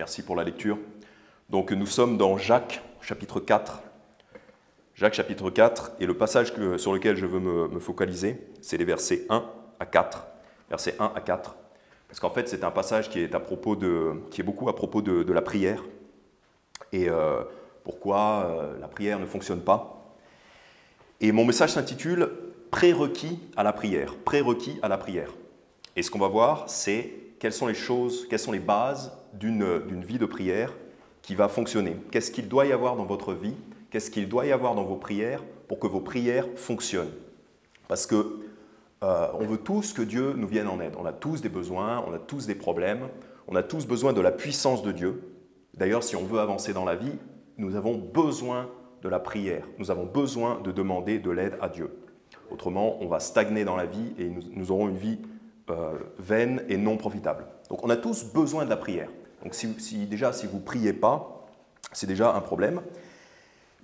Merci pour la lecture. Donc nous sommes dans Jacques, chapitre 4. Jacques, chapitre 4, et le passage sur lequel je veux me focaliser, c'est les versets 1 à 4. Versets 1 à 4. Parce qu'en fait, c'est un passage qui est beaucoup à propos de la prière. Et pourquoi la prière ne fonctionne pas. Et mon message s'intitule « Prérequis à la prière ». Prérequis à la prière. Et ce qu'on va voir, c'est quelles sont les bases d'une vie de prière qui va fonctionner. Qu'est-ce qu'il doit y avoir dans votre vie? Qu'est-ce qu'il doit y avoir dans vos prières pour que vos prières fonctionnent? Parce que on veut tous que Dieu nous vienne en aide. On a tous des besoins, on a tous des problèmes, on a tous besoin de la puissance de Dieu. D'ailleurs, si on veut avancer dans la vie, nous avons besoin de la prière. Nous avons besoin de demander de l'aide à Dieu. Autrement, on va stagner dans la vie et nous aurons une vie vaine et non profitable. Donc on a tous besoin de la prière. Donc si vous ne priez pas, c'est déjà un problème.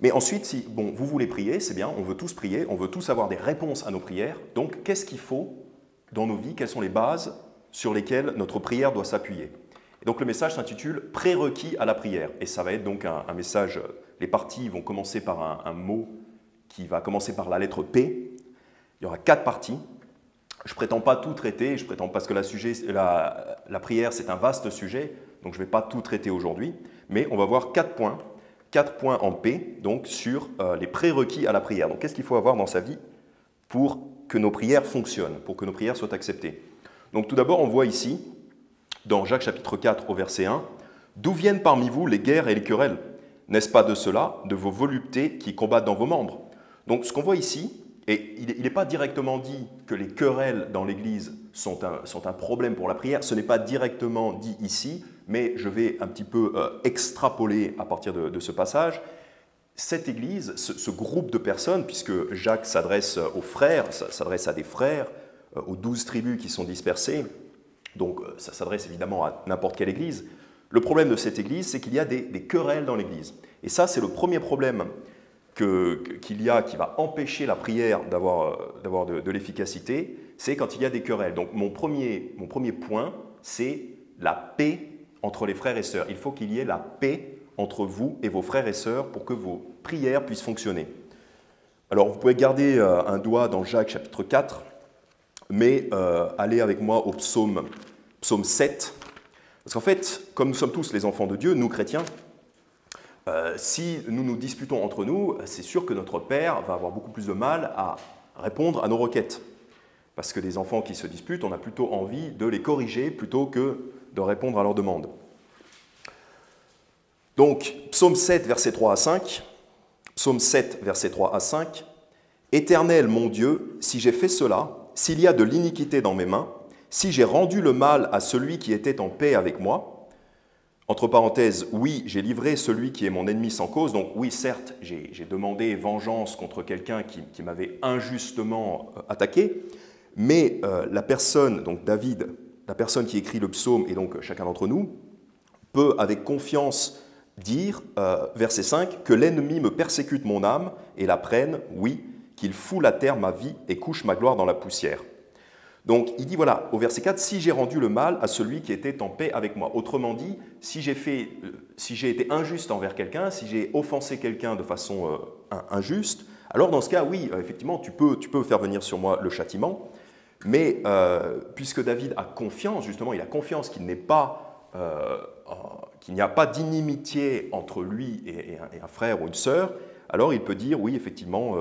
Mais ensuite, si vous voulez prier, c'est bien, on veut tous prier, on veut tous avoir des réponses à nos prières. Donc qu'est-ce qu'il faut dans nos vies? Quelles sont les bases sur lesquelles notre prière doit s'appuyer? Et donc le message s'intitule « Prérequis à la prière ». Et ça va être donc un message, les parties vont commencer par un mot qui va commencer par la lettre P. Il y aura 4 parties. Je ne prétends pas tout traiter, parce que la prière c'est un vaste sujet, donc je ne vais pas tout traiter aujourd'hui, mais on va voir 4 points en P, donc sur les prérequis à la prière. Donc qu'est-ce qu'il faut avoir dans sa vie pour que nos prières fonctionnent, pour que nos prières soient acceptées? Donc tout d'abord on voit ici, dans Jacques chapitre 4 au verset 1, « D'où viennent parmi vous les guerres et les querelles? N'est-ce pas de cela, de vos voluptés qui combattent dans vos membres ?» Donc ce qu'on voit ici, et il n'est pas directement dit que les querelles dans l'Église sont un problème pour la prière, ce n'est pas directement dit ici, mais je vais un petit peu extrapoler à partir de ce passage. Cette Église, ce groupe de personnes, puisque Jacques s'adresse aux frères, s'adresse à des frères, aux 12 tribus qui sont dispersées, donc ça s'adresse évidemment à n'importe quelle Église. Le problème de cette Église, c'est qu'il y a des querelles dans l'Église. Et ça, c'est le premier problème qui va empêcher la prière d'avoir de l'efficacité, c'est quand il y a des querelles. Donc mon premier point, c'est la paix entre les frères et sœurs. Il faut qu'il y ait la paix entre vous et vos frères et sœurs pour que vos prières puissent fonctionner. Alors vous pouvez garder un doigt dans Jacques chapitre 4, mais allez avec moi au psaume 7. Parce qu'en fait, comme nous sommes tous les enfants de Dieu, nous chrétiens, si nous nous disputons entre nous, c'est sûr que notre Père va avoir beaucoup plus de mal à répondre à nos requêtes. Parce que les enfants qui se disputent, on a plutôt envie de les corriger plutôt que de répondre à leurs demandes. Donc, psaume 7, versets 3 à 5. Psaume 7, versets 3 à 5. « Éternel mon Dieu, si j'ai fait cela, s'il y a de l'iniquité dans mes mains, si j'ai rendu le mal à celui qui était en paix avec moi, entre parenthèses, oui, j'ai livré celui qui est mon ennemi sans cause. Donc oui, certes, j'ai demandé vengeance contre quelqu'un qui m'avait injustement attaqué, mais la personne, donc David, la personne qui écrit le psaume, et donc chacun d'entre nous, peut avec confiance dire, verset 5, « Que l'ennemi me persécute mon âme et la prenne, oui, qu'il foule à terre ma vie et couche ma gloire dans la poussière. » Donc, il dit, voilà, au verset 4, « Si j'ai rendu le mal à celui qui était en paix avec moi. » Autrement dit, si j'ai été injuste envers quelqu'un, si j'ai offensé quelqu'un de façon injuste, alors dans ce cas, oui, effectivement, tu peux faire venir sur moi le châtiment, mais puisque David a confiance, justement, il a confiance qu'il n'y a pas d'inimitié entre lui et un frère ou une sœur, alors il peut dire, oui, effectivement,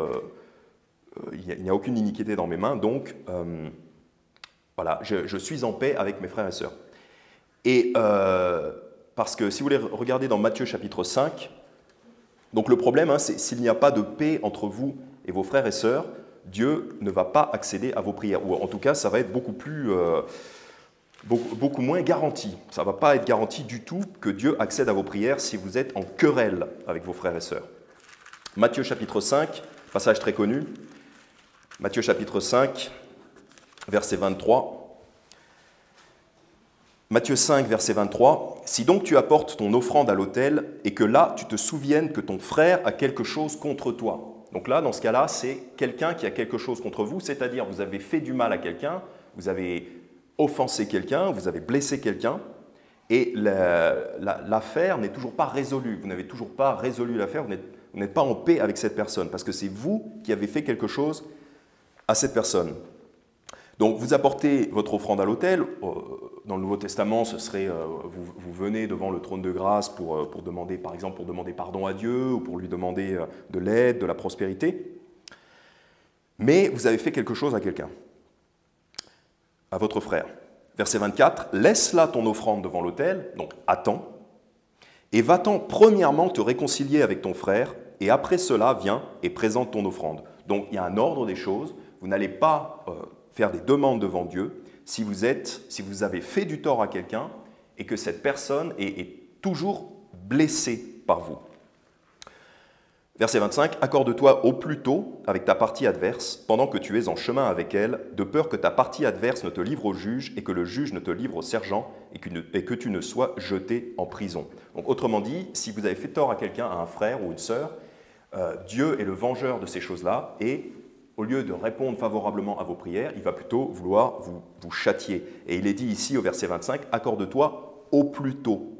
il n'y a aucune iniquité dans mes mains, donc... voilà, je suis en paix avec mes frères et sœurs. Et parce que si vous voulez regarder dans Matthieu chapitre 5, donc le problème, c'est s'il n'y a pas de paix entre vous et vos frères et sœurs, Dieu ne va pas accéder à vos prières. Ou en tout cas, ça va être beaucoup moins garanti. Ça ne va pas être garanti du tout que Dieu accède à vos prières si vous êtes en querelle avec vos frères et sœurs. Matthieu chapitre 5, passage très connu. Matthieu chapitre 5, verset 23. Matthieu 5, verset 23. « Si donc tu apportes ton offrande à l'autel et que là tu te souviennes que ton frère a quelque chose contre toi. » Donc là, dans ce cas-là, c'est quelqu'un qui a quelque chose contre vous, c'est-à-dire vous avez fait du mal à quelqu'un, vous avez offensé quelqu'un, vous avez blessé quelqu'un, et l'affaire n'est toujours pas résolue. Vous n'avez toujours pas résolu l'affaire, vous n'êtes pas en paix avec cette personne, parce que c'est vous qui avez fait quelque chose à cette personne. Donc vous apportez votre offrande à l'autel. Dans le Nouveau Testament, ce serait, vous venez devant le trône de grâce pour demander, par exemple, pour demander pardon à Dieu, ou pour lui demander de l'aide, de la prospérité. Mais vous avez fait quelque chose à quelqu'un, à votre frère. Verset 24, « Laisse là ton offrande devant l'autel, donc attends, et va-t'en premièrement te réconcilier avec ton frère, et après cela, viens et présente ton offrande. » Donc il y a un ordre des choses, vous n'allez pas faire des demandes devant Dieu si vous avez fait du tort à quelqu'un et que cette personne est toujours blessée par vous. Verset 25, « Accorde-toi au plus tôt avec ta partie adverse, pendant que tu es en chemin avec elle, de peur que ta partie adverse ne te livre au juge et que le juge ne te livre au sergent et que tu ne sois jeté en prison. » Donc, autrement dit, si vous avez fait tort à quelqu'un, à un frère ou une sœur, Dieu est le vengeur de ces choses-là et au lieu de répondre favorablement à vos prières, il va plutôt vouloir vous châtier. Et il est dit ici au verset 25, « Accorde-toi au plus tôt. »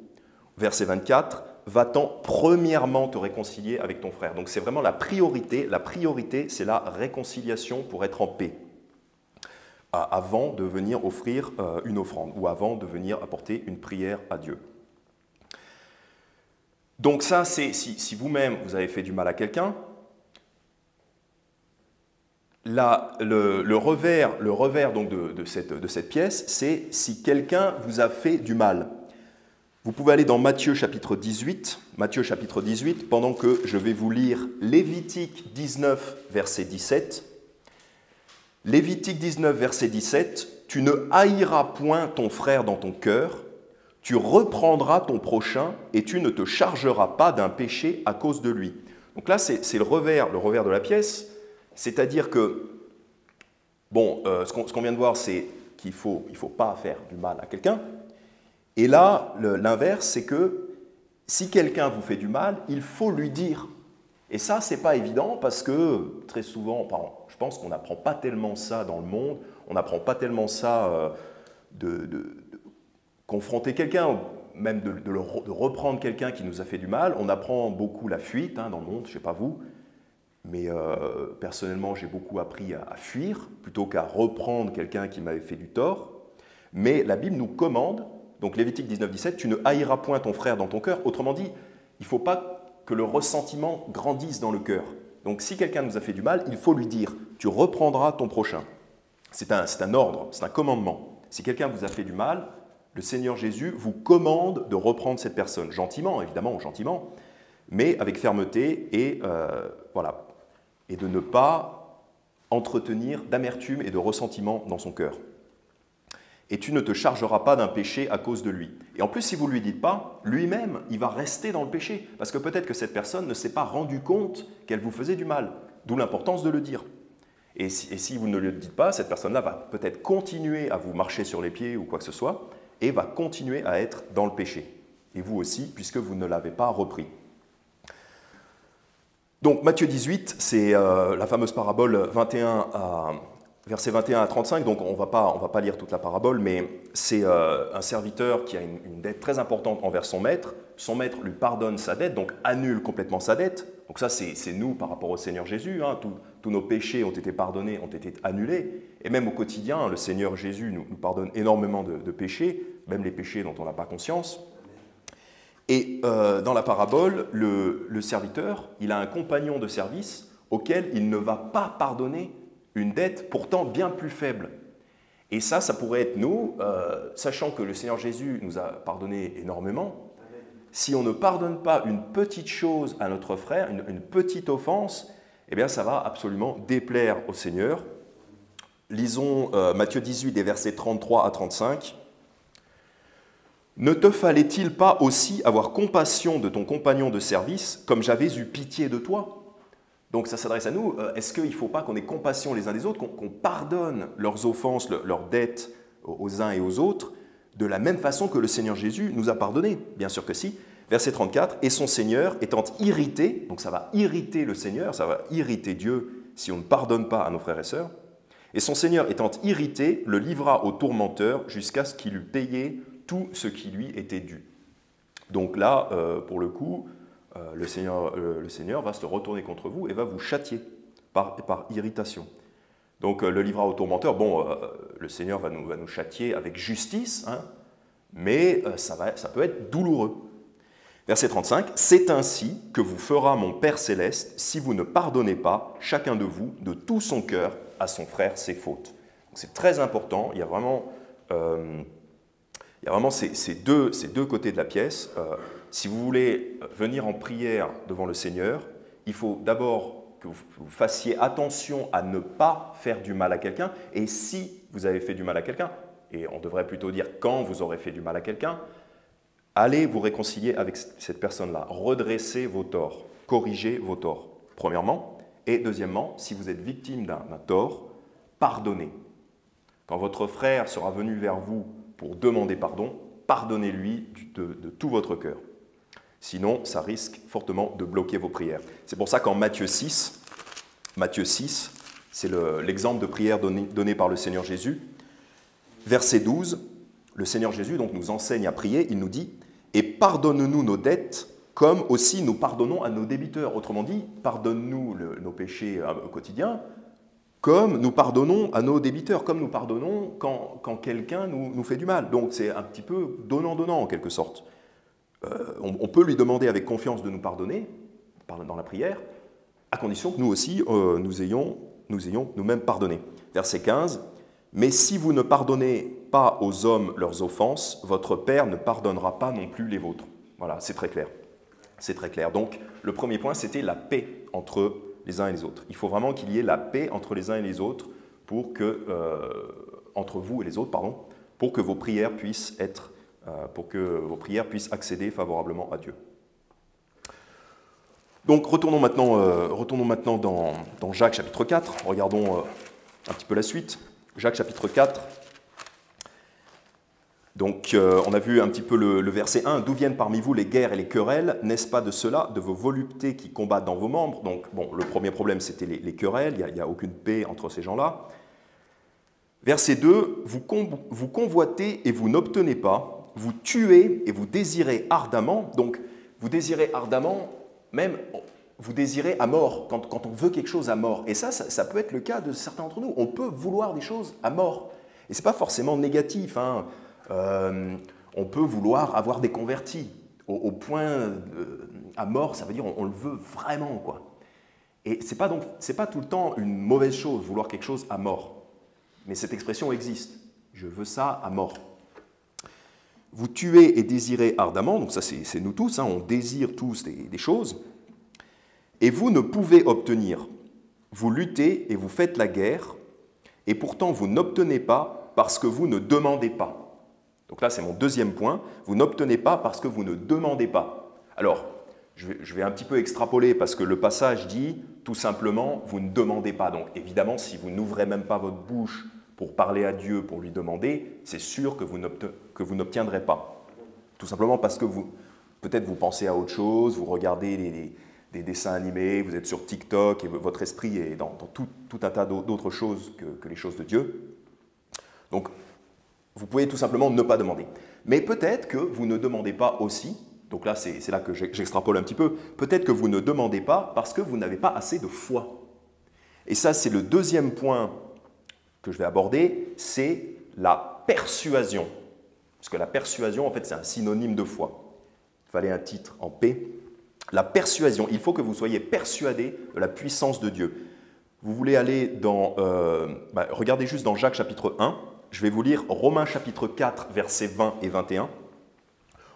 Verset 24, « Va-t'en premièrement te réconcilier avec ton frère. » Donc c'est vraiment la priorité. La priorité, c'est la réconciliation pour être en paix, avant de venir offrir une offrande ou avant de venir apporter une prière à Dieu. Donc ça, c'est si vous-même vous avez fait du mal à quelqu'un, le revers donc de cette pièce, c'est si quelqu'un vous a fait du mal. Vous pouvez aller dans Matthieu chapitre 18, pendant que je vais vous lire Lévitique 19, verset 17. Lévitique 19, verset 17, « Tu ne haïras point ton frère dans ton cœur, tu reprendras ton prochain et tu ne te chargeras pas d'un péché à cause de lui. » Donc là, c'est le revers de la pièce, c'est-à-dire que, bon, ce qu'on vient de voir, c'est qu'il ne faut pas faire du mal à quelqu'un. Et là, l'inverse, c'est que si quelqu'un vous fait du mal, il faut lui dire. Et ça, ce n'est pas évident parce que très souvent, je pense qu'on n'apprend pas tellement ça dans le monde, on n'apprend pas tellement ça de confronter quelqu'un, même de reprendre quelqu'un qui nous a fait du mal. On apprend beaucoup la fuite dans le monde, je ne sais pas vous, mais personnellement, j'ai beaucoup appris à fuir plutôt qu'à reprendre quelqu'un qui m'avait fait du tort. Mais la Bible nous commande, donc Lévitique 19, 17, « Tu ne haïras point ton frère dans ton cœur ». Autrement dit, il ne faut pas que le ressentiment grandisse dans le cœur. Donc si quelqu'un nous a fait du mal, il faut lui dire « Tu reprendras ton prochain ». C'est un ordre, c'est un commandement. Si quelqu'un vous a fait du mal, le Seigneur Jésus vous commande de reprendre cette personne. Gentiment, évidemment, gentiment, mais avec fermeté et, voilà, et de ne pas entretenir d'amertume et de ressentiment dans son cœur. Et tu ne te chargeras pas d'un péché à cause de lui. Et en plus, si vous ne lui dites pas, lui-même, il va rester dans le péché. Parce que peut-être que cette personne ne s'est pas rendue compte qu'elle vous faisait du mal. D'où l'importance de le dire. Et si vous ne le dites pas, cette personne-là va peut-être continuer à vous marcher sur les pieds ou quoi que ce soit, et va continuer à être dans le péché. Et vous aussi, puisque vous ne l'avez pas repris. Donc Matthieu 18, c'est la fameuse parabole 21 versets 21 à 35, donc on ne va pas lire toute la parabole, mais c'est un serviteur qui a une dette très importante envers son maître lui pardonne sa dette, donc annule complètement sa dette. Donc ça, c'est nous par rapport au Seigneur Jésus, tous nos péchés ont été pardonnés, ont été annulés, et même au quotidien, le Seigneur Jésus nous pardonne énormément de péchés, même les péchés dont on n'a pas conscience. Et dans la parabole, le serviteur, il a un compagnon de service auquel il ne va pas pardonner une dette pourtant bien plus faible. Et ça pourrait être nous, sachant que le Seigneur Jésus nous a pardonné énormément, si on ne pardonne pas une petite chose à notre frère, une petite offense, eh bien ça va absolument déplaire au Seigneur. Lisons Matthieu 18, des versets 33 à 35. « Ne te fallait-il pas aussi avoir compassion de ton compagnon de service, comme j'avais eu pitié de toi ?» Donc ça s'adresse à nous. Est-ce qu'il ne faut pas qu'on ait compassion les uns des autres, qu'on pardonne leurs offenses, leurs dettes aux uns et aux autres, de la même façon que le Seigneur Jésus nous a pardonné? Bien sûr que si. Verset 34, « Et son Seigneur étant irrité », donc ça va irriter le Seigneur, ça va irriter Dieu si on ne pardonne pas à nos frères et sœurs, « Et son Seigneur étant irrité, le livra au tourmenteur jusqu'à ce qu'il eût payé tout ce qui lui était dû. Donc là, pour le coup, le Seigneur va se retourner contre vous et va vous châtier par irritation. Donc le livreur au tourmenteur, bon, le Seigneur va nous châtier avec justice, hein, mais ça peut être douloureux. Verset 35, « C'est ainsi que vous fera mon Père céleste si vous ne pardonnez pas, chacun de vous, de tout son cœur, à son frère ses fautes. » C'est très important, il y a vraiment ces deux côtés de la pièce. Si vous voulez venir en prière devant le Seigneur, il faut d'abord que vous fassiez attention à ne pas faire du mal à quelqu'un, et si vous avez fait du mal à quelqu'un, et on devrait plutôt dire quand vous aurez fait du mal à quelqu'un, allez vous réconcilier avec cette personne-là, redressez vos torts, corrigez vos torts, premièrement, et deuxièmement, si vous êtes victime d'un tort, pardonnez. Quand votre frère sera venu vers vous pour demander pardon, pardonnez-lui de tout votre cœur. Sinon, ça risque fortement de bloquer vos prières. C'est pour ça qu'en Matthieu 6, c'est l'exemple de prière donné par le Seigneur Jésus. Verset 12, le Seigneur Jésus donc, nous enseigne à prier, il nous dit « Et pardonne-nous nos dettes, comme aussi nous pardonnons à nos débiteurs. » Autrement dit, pardonne-nous nos péchés au quotidien, comme nous pardonnons à nos débiteurs, comme nous pardonnons quand quelqu'un nous fait du mal. Donc c'est un petit peu donnant-donnant en quelque sorte. On peut lui demander avec confiance de nous pardonner dans la prière, à condition que nous aussi, nous ayons nous-mêmes pardonné. Verset 15, « Mais si vous ne pardonnez pas aux hommes leurs offenses, votre Père ne pardonnera pas non plus les vôtres. » Voilà, c'est très clair. C'est très clair. Donc, le premier point, c'était la paix entre les uns et les autres. Il faut vraiment qu'il y ait la paix entre les uns et les autres, entre vous et les autres, pardon, pour que vos prières puissent accéder favorablement à Dieu. Donc, retournons maintenant dans Jacques chapitre 4. Regardons un petit peu la suite. Jacques chapitre 4. Donc, on a vu un petit peu le verset 1. « D'où viennent parmi vous les guerres et les querelles? N'est-ce pas de cela, de vos voluptés qui combattent dans vos membres ?» Donc, bon, le premier problème, c'était les querelles. Il n'y a aucune paix entre ces gens-là. Verset 2. « Vous convoitez et vous n'obtenez pas. Vous tuez et vous désirez ardemment. » Donc, vous désirez ardemment, même vous désirez à mort, quand on veut quelque chose à mort. Et ça peut être le cas de certains d'entre nous. On peut vouloir des choses à mort. Et ce n'est pas forcément négatif, hein. On peut vouloir avoir des convertis au point à mort, ça veut dire on le veut vraiment, quoi. Et c'est pas tout le temps une mauvaise chose, vouloir quelque chose à mort. Mais cette expression existe. Je veux ça à mort. Vous tuez et désirez ardemment, donc ça c'est nous tous, hein, on désire tous des choses, et vous ne pouvez obtenir. Vous luttez et vous faites la guerre, et pourtant vous n'obtenez pas parce que vous ne demandez pas. Donc là, c'est mon deuxième point. Vous n'obtenez pas parce que vous ne demandez pas. Alors, je vais un petit peu extrapoler parce que le passage dit tout simplement, vous ne demandez pas. Donc évidemment, si vous n'ouvrez même pas votre bouche pour parler à Dieu, pour lui demander, c'est sûr que vous n'obtiendrez pas. Tout simplement parce que peut-être vous pensez à autre chose, vous regardez des dessins animés, vous êtes sur TikTok et votre esprit est dans tout un tas d'autres choses que les choses de Dieu. Donc, vous pouvez tout simplement ne pas demander. Mais peut-être que vous ne demandez pas aussi, donc là c'est là que j'extrapole un petit peu, peut-être que vous ne demandez pas parce que vous n'avez pas assez de foi. Et ça c'est le deuxième point que je vais aborder, c'est la persuasion. Parce que la persuasion en fait c'est un synonyme de foi. Il fallait un titre en P. La persuasion, il faut que vous soyez persuadé de la puissance de Dieu. Vous voulez aller regardez juste dans Jacques chapitre 1, je vais vous lire Romains chapitre 4, versets 20 et 21.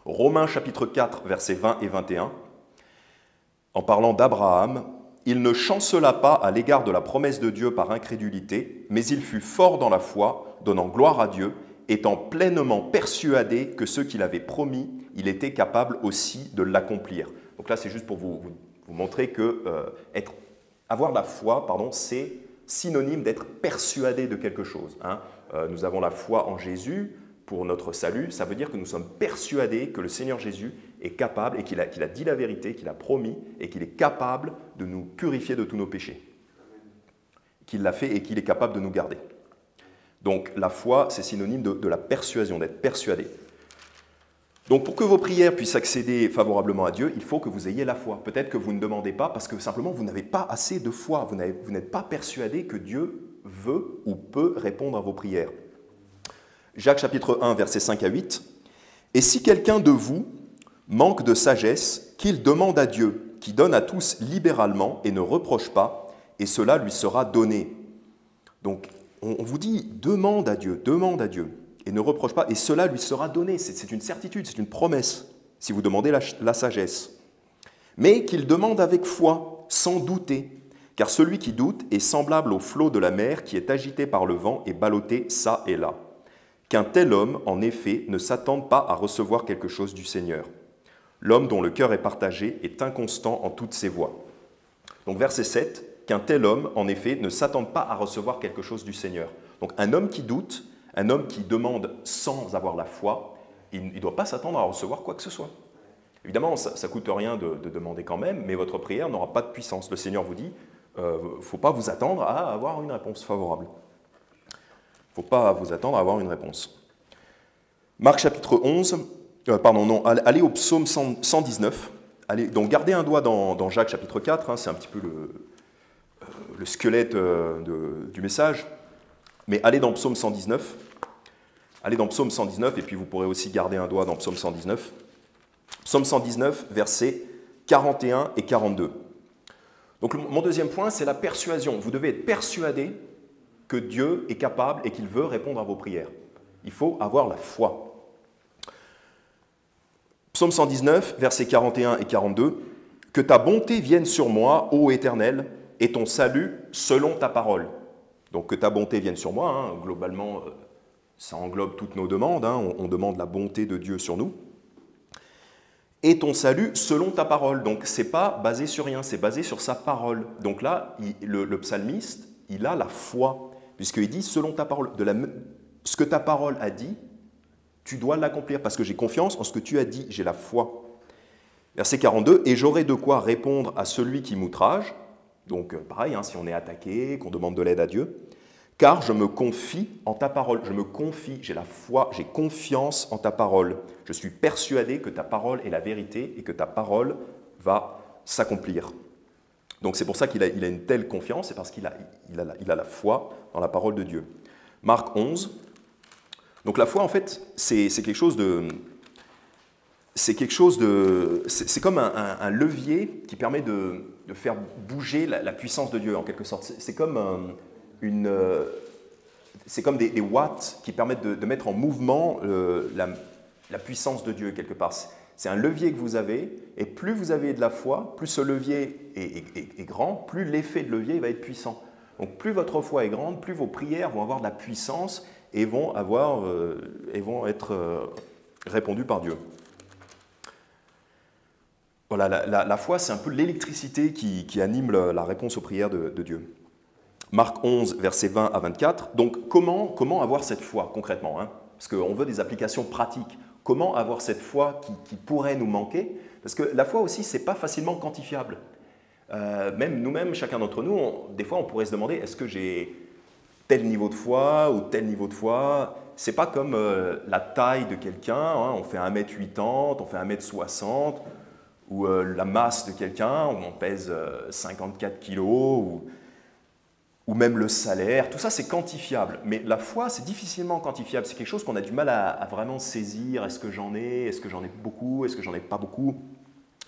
Romains chapitre 4, versets 20 et 21. En parlant d'Abraham, « Il ne chancela pas à l'égard de la promesse de Dieu par incrédulité, mais il fut fort dans la foi, donnant gloire à Dieu, étant pleinement persuadé que ce qu'il avait promis, il était capable aussi de l'accomplir. » Donc là, c'est juste pour vous montrer que avoir de la foi, c'est synonyme d'être persuadé de quelque chose, hein. Nous avons la foi en Jésus pour notre salut. Ça veut dire que nous sommes persuadés que le Seigneur Jésus est capable et qu'il a dit la vérité, qu'il a promis et qu'il est capable de nous purifier de tous nos péchés. Qu'il l'a fait et qu'il est capable de nous garder. Donc la foi, c'est synonyme de la persuasion, d'être persuadé. Donc pour que vos prières puissent accéder favorablement à Dieu, il faut que vous ayez la foi. Peut-être que vous ne demandez pas parce que simplement vous n'avez pas assez de foi, vous n'êtes pas persuadé que Dieu veut ou peut répondre à vos prières. Jacques chapitre 1, versets 5 à 8. « Et si quelqu'un de vous manque de sagesse, qu'il demande à Dieu, qui donne à tous libéralement et ne reproche pas, et cela lui sera donné. » Donc on vous dit, demande à Dieu, et ne reproche pas, et cela lui sera donné. C'est une certitude, c'est une promesse, si vous demandez la sagesse. Mais qu'il demande avec foi, sans douter, car celui qui doute est semblable au flot de la mer qui est agité par le vent et ballotté çà et là. Qu'un tel homme, en effet, ne s'attende pas à recevoir quelque chose du Seigneur. L'homme dont le cœur est partagé est inconstant en toutes ses voies. Donc verset 7, qu'un tel homme, en effet, ne s'attende pas à recevoir quelque chose du Seigneur. Donc un homme qui doute, un homme qui demande sans avoir la foi, il ne doit pas s'attendre à recevoir quoi que ce soit. Évidemment, ça ne coûte rien de demander quand même, mais votre prière n'aura pas de puissance. Le Seigneur vous dit, il ne faut pas vous attendre à avoir une réponse favorable. Il ne faut pas vous attendre à avoir une réponse. Marc chapitre 11, allez au psaume 119. Allez, donc gardez un doigt dans Jacques chapitre 4, c'est un petit peu le squelette du message. Mais allez dans psaume 119. Allez dans psaume 119, et puis vous pourrez aussi garder un doigt dans psaume 119. Psaume 119, versets 41 et 42. Donc mon deuxième point, c'est la persuasion. Vous devez être persuadé que Dieu est capable et qu'il veut répondre à vos prières. Il faut avoir la foi. Psaume 119, versets 41 et 42. « Que ta bonté vienne sur moi, ô Éternel, et ton salut selon ta parole. » Donc que ta bonté vienne sur moi, globalement, ça englobe toutes nos demandes, on demande la bonté de Dieu sur nous. Et ton salut selon ta parole. Donc ce n'est pas basé sur rien, c'est basé sur sa parole. Donc là, le psalmiste, il a la foi, puisqu'il dit selon ta parole. Ce que ta parole a dit, tu dois l'accomplir, parce que j'ai confiance en ce que tu as dit, j'ai la foi. Verset 42, « Et j'aurai de quoi répondre à celui qui m'outrage. » Donc pareil, si on est attaqué, qu'on demande de l'aide à Dieu. « Car je me confie en ta parole. » Je me confie, j'ai la foi, j'ai confiance en ta parole. Je suis persuadé que ta parole est la vérité et que ta parole va s'accomplir. Donc c'est pour ça qu'il a une telle confiance, c'est parce qu'il a la foi dans la parole de Dieu. Marc 11. Donc la foi, en fait, c'est comme un levier qui permet de faire bouger la puissance de Dieu, en quelque sorte. C'est comme des watts qui permettent de mettre en mouvement la puissance de Dieu, quelque part. C'est un levier que vous avez, et plus vous avez de la foi, plus ce levier est grand, plus l'effet de levier va être puissant. Donc plus votre foi est grande, plus vos prières vont avoir de la puissance et vont être répondues par Dieu. Voilà, la foi, c'est un peu l'électricité qui anime la réponse aux prières de Dieu. Marc 11, versets 20 à 24. Donc, comment avoir cette foi concrètement, Parce qu'on veut des applications pratiques. Comment avoir cette foi qui pourrait nous manquer? Parce que la foi aussi, ce n'est pas facilement quantifiable. Même nous-mêmes, chacun d'entre nous, des fois, on pourrait se demander, est-ce que j'ai tel niveau de foi ou tel niveau de foi? Ce n'est pas comme la taille de quelqu'un, on fait 1m80, on fait 1m60, ou la masse de quelqu'un, où on pèse 54 kilos, ou même le salaire, tout ça c'est quantifiable. Mais la foi, c'est difficilement quantifiable, c'est quelque chose qu'on a du mal à vraiment saisir. Est-ce que j'en ai beaucoup? Est-ce que j'en ai pas beaucoup?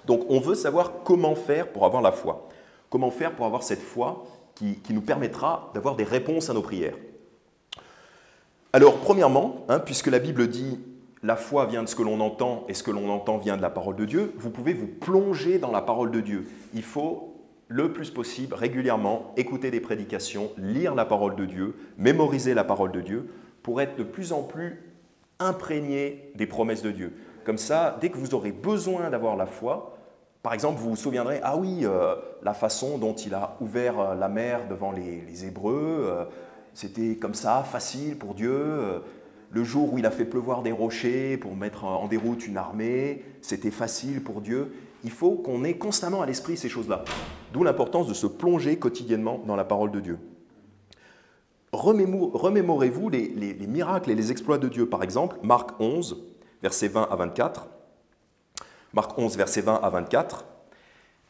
Donc on veut savoir comment faire pour avoir la foi. Comment faire pour avoir cette foi qui nous permettra d'avoir des réponses à nos prières. Alors premièrement, puisque la Bible dit « la foi vient de ce que l'on entend et ce que l'on entend vient de la parole de Dieu », vous pouvez vous plonger dans la parole de Dieu. Il faut le plus possible, régulièrement, écouter des prédications, lire la parole de Dieu, mémoriser la parole de Dieu, pour être de plus en plus imprégné des promesses de Dieu. Comme ça, dès que vous aurez besoin d'avoir la foi, par exemple, vous vous souviendrez, ah oui, la façon dont il a ouvert la mer devant les Hébreux, c'était comme ça, facile pour Dieu. Le jour où il a fait pleuvoir des rochers pour mettre en déroute une armée, c'était facile pour Dieu. Il faut qu'on ait constamment à l'esprit ces choses-là. D'où l'importance de se plonger quotidiennement dans la parole de Dieu. Remémorez-vous les miracles et les exploits de Dieu. Par exemple, Marc 11, versets 20 à 24. Marc 11, versets 20 à 24.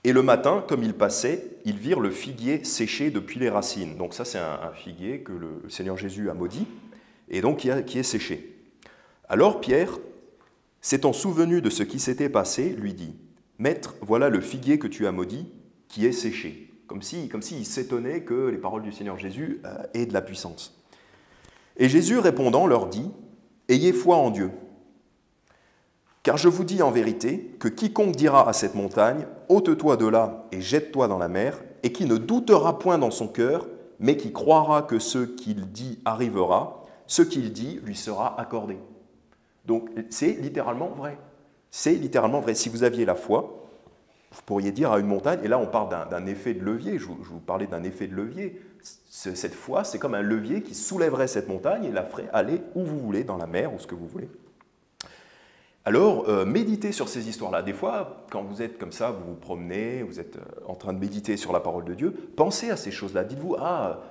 Et le matin, comme ils passaient, ils virent le figuier séché depuis les racines. Donc ça, c'est un figuier que le Seigneur Jésus a maudit, et donc qui est séché. Alors Pierre, s'étant souvenu de ce qui s'était passé, lui dit, « Maître, voilà le figuier que tu as maudit, qui est séché. » Comme s'il s'étonnait que les paroles du Seigneur Jésus aient de la puissance. Et Jésus répondant leur dit, « Ayez foi en Dieu. Car je vous dis en vérité que quiconque dira à cette montagne, ôte-toi de là et jette-toi dans la mer, et qui ne doutera point dans son cœur, mais qui croira que ce qu'il dit arrivera, ce qu'il dit lui sera accordé. » Donc c'est littéralement vrai. C'est littéralement vrai. Si vous aviez la foi, vous pourriez dire à une montagne, et là on parle d'un effet de levier, je vous parlais d'un effet de levier, cette foi c'est comme un levier qui soulèverait cette montagne et la ferait aller où vous voulez, dans la mer ou ce que vous voulez. Alors, méditez sur ces histoires-là. Des fois, quand vous êtes comme ça, vous vous promenez, vous êtes en train de méditer sur la parole de Dieu, pensez à ces choses-là. Dites-vous,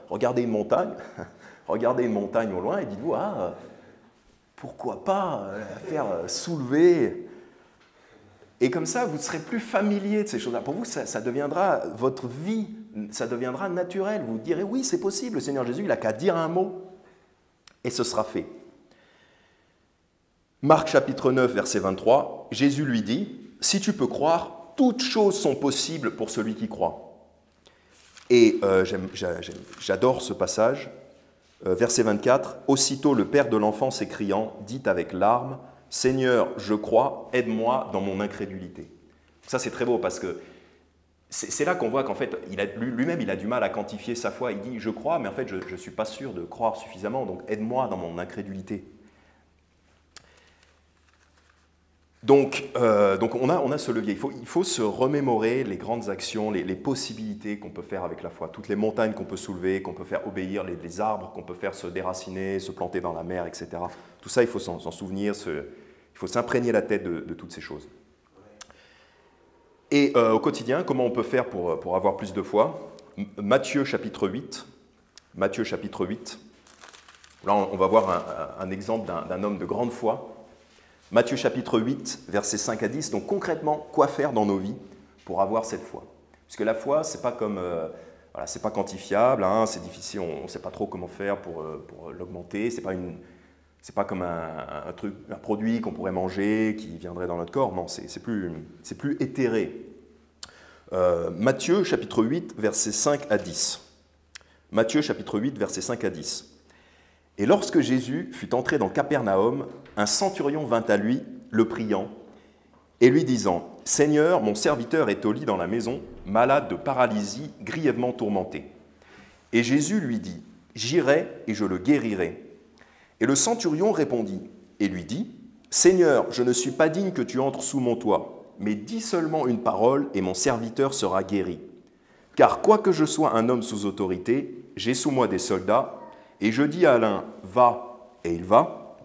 regardez une montagne, regardez une montagne au loin et dites-vous, pourquoi pas la faire soulever. Et comme ça, vous serez plus familier de ces choses-là. Pour vous, ça deviendra votre vie, ça deviendra naturel. Vous direz, oui, c'est possible, le Seigneur Jésus, il n'a qu'à dire un mot, et ce sera fait. Marc chapitre 9, verset 23, Jésus lui dit, « Si tu peux croire, toutes choses sont possibles pour celui qui croit. » Et j'adore ce passage, verset 24, « Aussitôt le père de l'enfant s'écriant, dit avec larmes, « Seigneur, je crois, aide-moi dans mon incrédulité. » Ça c'est très beau parce que c'est là qu'on voit qu'en fait, lui-même il a du mal à quantifier sa foi. Il dit, « Je crois, mais en fait je ne suis pas sûr de croire suffisamment, donc aide-moi dans mon incrédulité. » Donc on a ce levier. Il faut se remémorer les grandes actions, les possibilités qu'on peut faire avec la foi, toutes les montagnes qu'on peut soulever, qu'on peut faire obéir, les arbres qu'on peut faire se déraciner, se planter dans la mer, etc. Tout ça, il faut s'en souvenir, il faut s'imprégner la tête de toutes ces choses. Et au quotidien, comment on peut faire pour avoir plus de foi? Matthieu chapitre 8. Matthieu chapitre 8. Là, on va voir un exemple d'un homme de grande foi. Matthieu chapitre 8, versets 5 à 10. Donc concrètement, quoi faire dans nos vies pour avoir cette foi? Puisque la foi, c'est pas comme, c'est pas quantifiable, c'est difficile, on ne sait pas trop comment faire pour l'augmenter. C'est pas comme un produit qu'on pourrait manger qui viendrait dans notre corps. Non, c'est plus éthéré. Matthieu chapitre 8, versets 5 à 10. Matthieu chapitre 8, versets 5 à 10. Et lorsque Jésus fut entré dans Capernaum, un centurion vint à lui, le priant, et lui disant, « Seigneur, mon serviteur est au lit dans la maison, malade de paralysie, grièvement tourmenté. » Et Jésus lui dit, « J'irai et je le guérirai. » Et le centurion répondit et lui dit, « Seigneur, je ne suis pas digne que tu entres sous mon toit, mais dis seulement une parole et mon serviteur sera guéri. Car quoique je sois un homme sous autorité, j'ai sous moi des soldats, et je dis à l'un, va, et il va,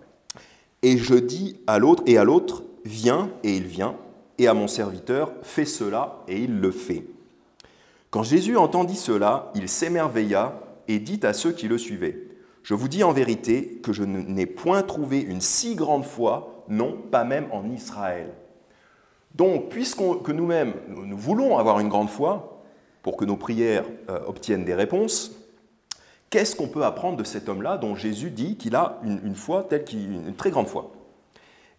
et je dis à l'autre, viens, et il vient, et à mon serviteur, fais cela, et il le fait. Quand Jésus entendit cela, il s'émerveilla et dit à ceux qui le suivaient, je vous dis en vérité que je n'ai point trouvé une si grande foi, non, pas même en Israël. Donc, puisque nous-mêmes, nous voulons avoir une grande foi, pour que nos prières obtiennent des réponses, qu'est-ce qu'on peut apprendre de cet homme-là dont Jésus dit qu'il a une foi une très grande foi?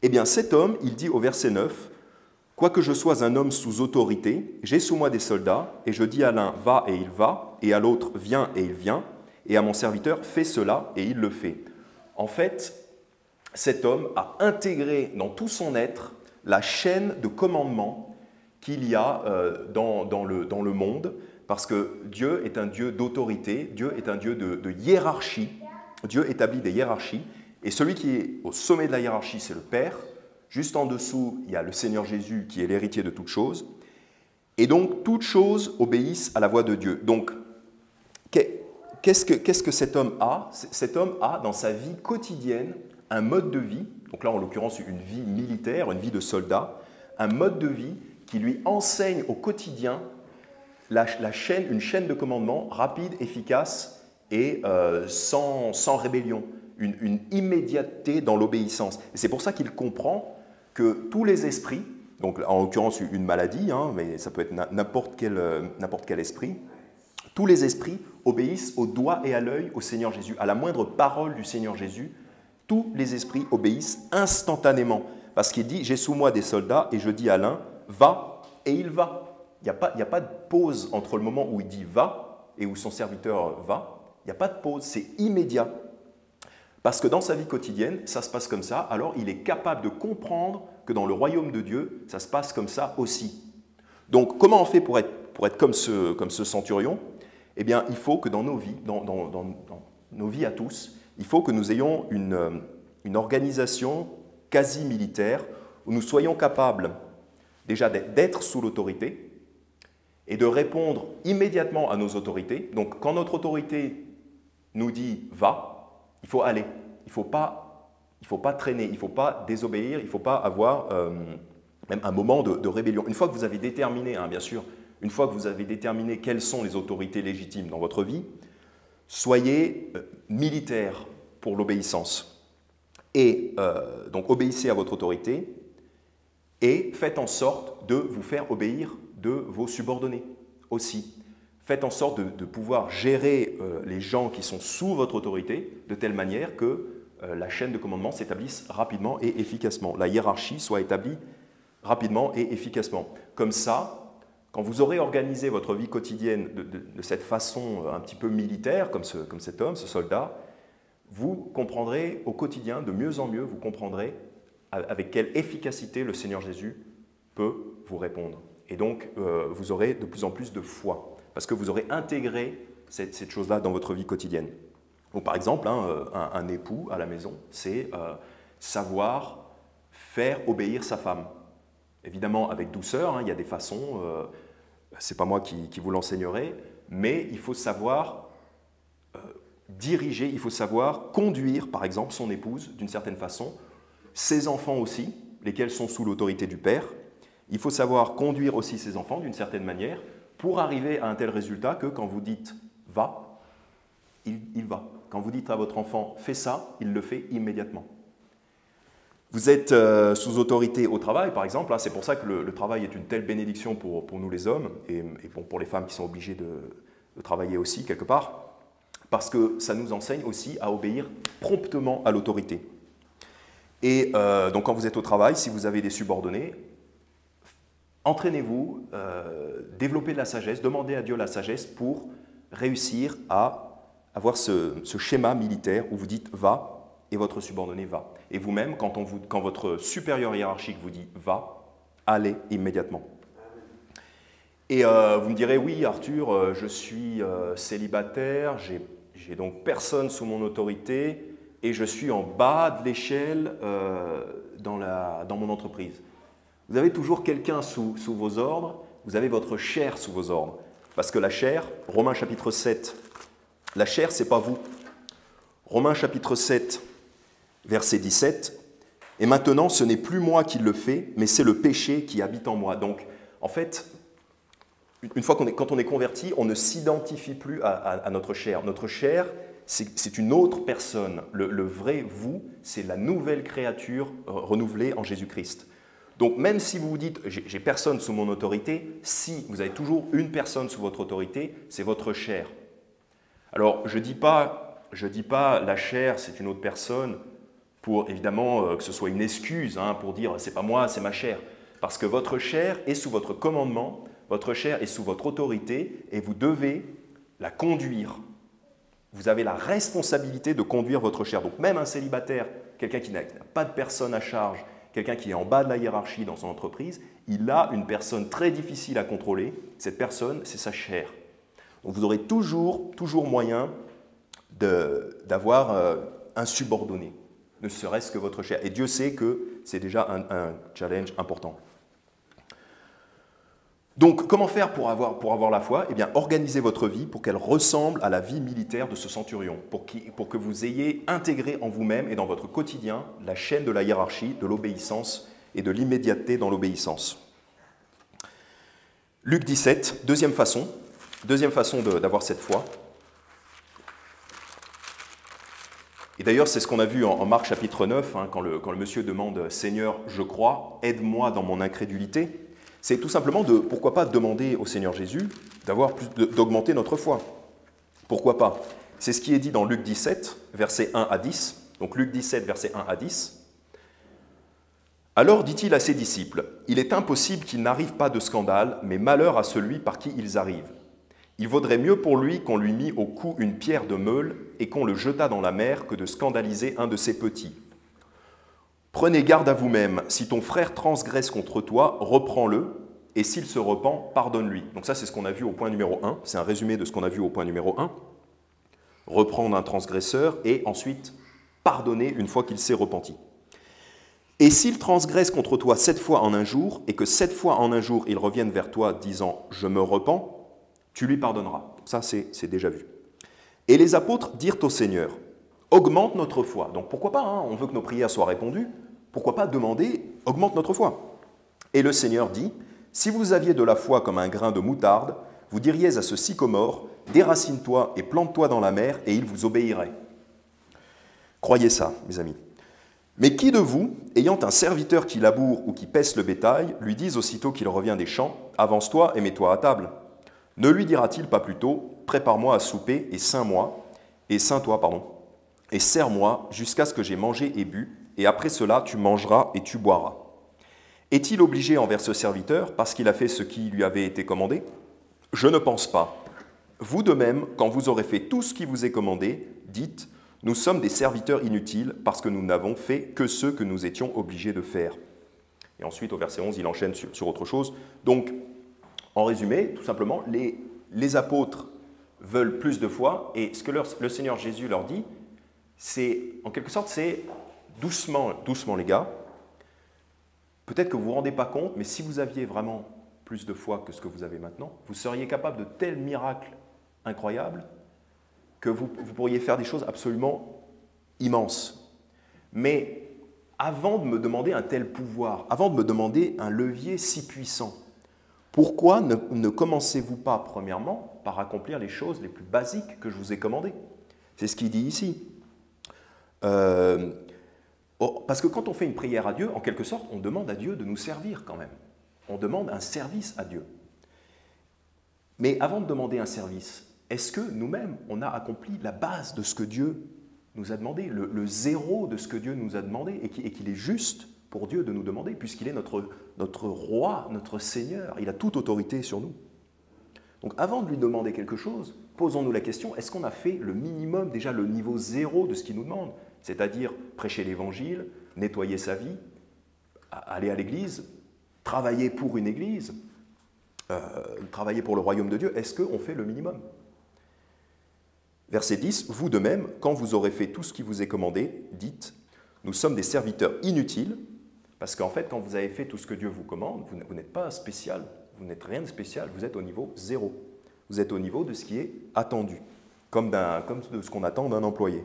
Eh bien, cet homme, il dit au verset 9, « Quoique je sois un homme sous autorité, j'ai sous moi des soldats, et je dis à l'un, va, et il va, et à l'autre, viens, et il vient, et à mon serviteur, fais cela, et il le fait. » En fait, cet homme a intégré dans tout son être la chaîne de commandements qu'il y a dans le monde, parce que Dieu est un Dieu d'autorité, Dieu est un Dieu de hiérarchie. Dieu établit des hiérarchies, et celui qui est au sommet de la hiérarchie, c'est le Père. Juste en dessous, il y a le Seigneur Jésus qui est l'héritier de toutes choses. Et donc, toutes choses obéissent à la voix de Dieu. Donc, qu'est-ce que cet homme a? Cet homme a dans sa vie quotidienne un mode de vie, donc là en l'occurrence une vie militaire, une vie de soldat, un mode de vie qui lui enseigne au quotidien une chaîne de commandements rapide, efficace et sans rébellion. une immédiateté dans l'obéissance. Et c'est pour ça qu'il comprend que tous les esprits, donc en l'occurrence une maladie, hein, mais ça peut être n'importe quel esprit, tous les esprits obéissent au doigt et à l'œil au Seigneur Jésus. À la moindre parole du Seigneur Jésus, tous les esprits obéissent instantanément. Parce qu'il dit, j'ai sous moi des soldats et je dis à l'un, va, et il va. Il n'y a pas de pause entre le moment où il dit va et où son serviteur va. Il n'y a pas de pause, c'est immédiat. Parce que dans sa vie quotidienne, ça se passe comme ça, alors il est capable de comprendre que dans le royaume de Dieu, ça se passe comme ça aussi. Donc, comment on fait pour être comme ce centurion? Eh bien, il faut que dans nos vies, dans nos vies à tous, il faut que nous ayons une organisation quasi militaire où nous soyons capables déjà d'être sous l'autorité et de répondre immédiatement à nos autorités. Donc, quand notre autorité nous dit « va », il faut aller. Il ne faut pas traîner, il ne faut pas désobéir, il ne faut pas avoir même un moment de rébellion. Une fois que vous avez déterminé, hein, bien sûr, une fois que vous avez déterminé quelles sont les autorités légitimes dans votre vie, soyez militaire pour l'obéissance. Et donc obéissez à votre autorité et faites en sorte de vous faire obéir de vos subordonnés aussi. Faites en sorte de pouvoir gérer les gens qui sont sous votre autorité de telle manière que la chaîne de commandement s'établisse rapidement et efficacement. La hiérarchie soit établie rapidement et efficacement. Comme ça, quand vous aurez organisé votre vie quotidienne de cette façon un petit peu militaire, comme cet homme, ce soldat, vous comprendrez au quotidien, de mieux en mieux, vous comprendrez avec quelle efficacité le Seigneur Jésus peut vous répondre. Et donc, vous aurez de plus en plus de foi, parce que vous aurez intégré cette chose-là dans votre vie quotidienne. Donc, par exemple, un époux à la maison, c'est savoir faire obéir sa femme. Évidemment, avec douceur, hein, il y a des façons, ce n'est pas moi qui vous l'enseignerai, mais il faut savoir diriger, il faut savoir conduire, par exemple, son épouse d'une certaine façon, ses enfants aussi, lesquels sont sous l'autorité du père. Il faut savoir conduire aussi ses enfants d'une certaine manière pour arriver à un tel résultat que quand vous dites « va », il va. Quand vous dites à votre enfant « fais ça », il le fait immédiatement. Vous êtes sous autorité au travail, par exemple. C'est pour ça que le travail est une telle bénédiction pour nous les hommes et pour les femmes qui sont obligées de travailler aussi quelque part, parce que ça nous enseigne aussi à obéir promptement à l'autorité. Et donc quand vous êtes au travail, si vous avez des subordonnés, entraînez-vous, développez de la sagesse, demandez à Dieu la sagesse pour réussir à avoir ce schéma militaire où vous dites « va » et votre subordonné va. Et vous-même, quand votre supérieur hiérarchique vous dit « va », allez immédiatement. Et vous me direz « oui, Arthur, je suis célibataire, j'ai donc personne sous mon autorité et je suis en bas de l'échelle dans mon entreprise. » Vous avez toujours quelqu'un sous vos ordres, vous avez votre chair sous vos ordres. Parce que la chair, Romains chapitre 7, la chair, ce n'est pas vous. Romains chapitre 7, verset 17, « Et maintenant, ce n'est plus moi qui le fais, mais c'est le péché qui habite en moi. » Donc, en fait, quand on est converti, on ne s'identifie plus à notre chair. Notre chair, c'est une autre personne. Le vrai vous, c'est la nouvelle créature renouvelée en Jésus-Christ. Donc, même si vous vous dites « j'ai personne sous mon autorité », si vous avez toujours une personne sous votre autorité, c'est votre chair. Alors, je dis pas la chair, c'est une autre personne, pour évidemment que ce soit une excuse pour dire « c'est pas moi, c'est ma chair ». Parce que votre chair est sous votre commandement, votre chair est sous votre autorité et vous devez la conduire. Vous avez la responsabilité de conduire votre chair. Donc même un célibataire, quelqu'un qui n'a pas de personne à charge, quelqu'un qui est en bas de la hiérarchie dans son entreprise, il a une personne très difficile à contrôler. Cette personne, c'est sa chair. Donc vous aurez toujours moyen d'avoir un subordonné, ne serait-ce que votre chair. Et Dieu sait que c'est déjà un challenge important. Donc, comment faire pour avoir la foi? Eh bien, organisez votre vie pour qu'elle ressemble à la vie militaire de ce centurion, pour que vous ayez intégré en vous-même et dans votre quotidien la chaîne de la hiérarchie, de l'obéissance et de l'immédiateté dans l'obéissance. Luc 17, deuxième façon d'avoir cette foi. Et d'ailleurs, c'est ce qu'on a vu en Marc chapitre 9, hein, quand le monsieur demande « Seigneur, je crois, aide-moi dans mon incrédulité », c'est tout simplement de, pourquoi pas, demander au Seigneur Jésus d'augmenter notre foi. Pourquoi pas? C'est ce qui est dit dans Luc 17, versets 1 à 10. Donc Luc 17, versets 1 à 10. « Alors dit-il à ses disciples, « Il est impossible qu'il n'arrive pas de scandale, mais malheur à celui par qui ils arrivent. Il vaudrait mieux pour lui qu'on lui mît au cou une pierre de meule et qu'on le jetât dans la mer que de scandaliser un de ses petits. Prenez garde à vous-même, si ton frère transgresse contre toi, reprends-le, et s'il se repent, pardonne-lui. » Donc ça, c'est ce qu'on a vu au point numéro 1, c'est un résumé de ce qu'on a vu au point numéro 1. Reprendre un transgresseur et ensuite pardonner une fois qu'il s'est repenti. « Et s'il transgresse contre toi 7 fois en un jour, et que 7 fois en un jour il revienne vers toi disant « Je me repens », tu lui pardonneras. Ça, c'est déjà vu. Et les apôtres dirent au Seigneur, « Augmente notre foi. » Donc pourquoi pas, hein, on veut que nos prières soient répondues, pourquoi pas demander « Augmente notre foi ». Et le Seigneur dit, « Si vous aviez de la foi comme un grain de moutarde, vous diriez à ce sycomore, déracine-toi et plante-toi dans la mer, et il vous obéirait. » Croyez ça, mes amis. Mais qui de vous, ayant un serviteur qui laboure ou qui pèse le bétail, lui dise aussitôt qu'il revient des champs, « Avance-toi et mets-toi à table » Ne lui dira-t-il pas plutôt, « Prépare-moi à souper et ceins-toi, et sers-moi jusqu'à ce que j'ai mangé et bu, et après cela tu mangeras et tu boiras. » Est-il obligé envers ce serviteur parce qu'il a fait ce qui lui avait été commandé? Je ne pense pas. Vous de même, quand vous aurez fait tout ce qui vous est commandé, dites, « Nous sommes des serviteurs inutiles parce que nous n'avons fait que ce que nous étions obligés de faire. » Et ensuite, au verset 11, il enchaîne sur autre chose. Donc, en résumé, tout simplement, les apôtres veulent plus de foi, et ce que le Seigneur Jésus leur dit, c'est, en quelque sorte, c'est doucement, doucement les gars, peut-être que vous ne vous rendez pas compte, mais si vous aviez vraiment plus de foi que ce que vous avez maintenant, vous seriez capable de tels miracles incroyables que vous pourriez faire des choses absolument immenses. Mais avant de me demander un tel pouvoir, avant de me demander un levier si puissant, pourquoi ne commencez-vous pas, premièrement, par accomplir les choses les plus basiques que je vous ai commandées? C'est ce qu'il dit ici. Parce que quand on fait une prière à Dieu, en quelque sorte, on demande à Dieu de nous servir quand même. On demande un service à Dieu. Mais avant de demander un service, est-ce que nous-mêmes, on a accompli la base de ce que Dieu nous a demandé, le zéro de ce que Dieu nous a demandé, et qu'il est juste pour Dieu de nous demander, puisqu'il est notre roi, notre Seigneur, il a toute autorité sur nous. Donc avant de lui demander quelque chose, posons-nous la question, est-ce qu'on a fait le minimum, déjà le niveau zéro de ce qu'il nous demande? C'est-à-dire prêcher l'Évangile, nettoyer sa vie, aller à l'Église, travailler pour une Église, travailler pour le royaume de Dieu. Est-ce qu'on fait le minimum? Verset 10, « Vous de même, quand vous aurez fait tout ce qui vous est commandé, dites, nous sommes des serviteurs inutiles, parce qu'en fait, quand vous avez fait tout ce que Dieu vous commande, vous n'êtes pas spécial, vous n'êtes rien de spécial, vous êtes au niveau zéro. Vous êtes au niveau de ce qui est attendu, comme de ce qu'on attend d'un employé.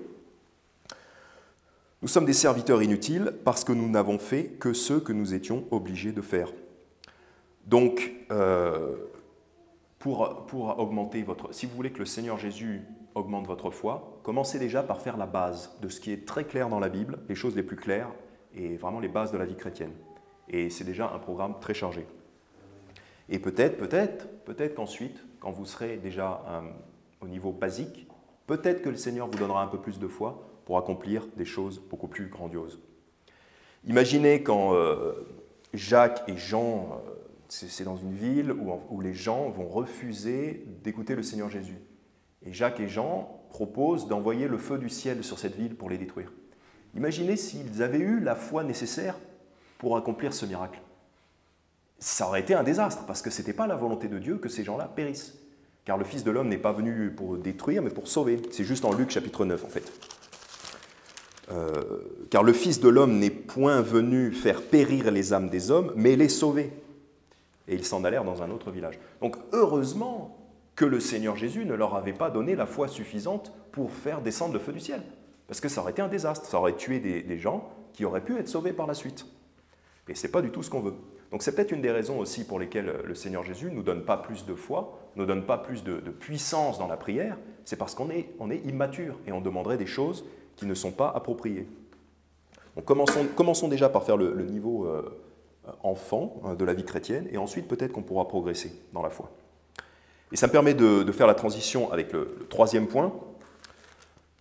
Nous sommes des serviteurs inutiles parce que nous n'avons fait que ce que nous étions obligés de faire. » Donc, pour augmenter si vous voulez que le Seigneur Jésus augmente votre foi, commencez déjà par faire la base de ce qui est très clair dans la Bible, les choses les plus claires, et vraiment les bases de la vie chrétienne. Et c'est déjà un programme très chargé. Et peut-être qu'ensuite, quand vous serez déjà au niveau basique, peut-être que le Seigneur vous donnera un peu plus de foi pour accomplir des choses beaucoup plus grandioses. Imaginez quand Jacques et Jean, c'est dans une ville où les gens vont refuser d'écouter le Seigneur Jésus. Et Jacques et Jean proposent d'envoyer le feu du ciel sur cette ville pour les détruire. Imaginez s'ils avaient eu la foi nécessaire pour accomplir ce miracle. Ça aurait été un désastre, parce que ce n'était pas la volonté de Dieu que ces gens-là périssent. Car le Fils de l'homme n'est pas venu pour détruire, mais pour sauver. C'est juste en Luc chapitre 9, en fait. Car le Fils de l'homme n'est point venu faire périr les âmes des hommes, mais les sauver. Et ils s'en allèrent dans un autre village. Donc heureusement que le Seigneur Jésus ne leur avait pas donné la foi suffisante pour faire descendre le feu du ciel. Parce que ça aurait été un désastre, ça aurait tué des gens qui auraient pu être sauvés par la suite. Et ce n'est pas du tout ce qu'on veut. Donc c'est peut-être une des raisons aussi pour lesquelles le Seigneur Jésus ne nous donne pas plus de foi, ne nous donne pas plus de puissance dans la prière, c'est parce qu'on est immature et on demanderait des choses qui ne sont pas appropriées. Donc commençons déjà par faire le niveau enfant de la vie chrétienne, et ensuite peut-être qu'on pourra progresser dans la foi. Et ça me permet de faire la transition avec le troisième point,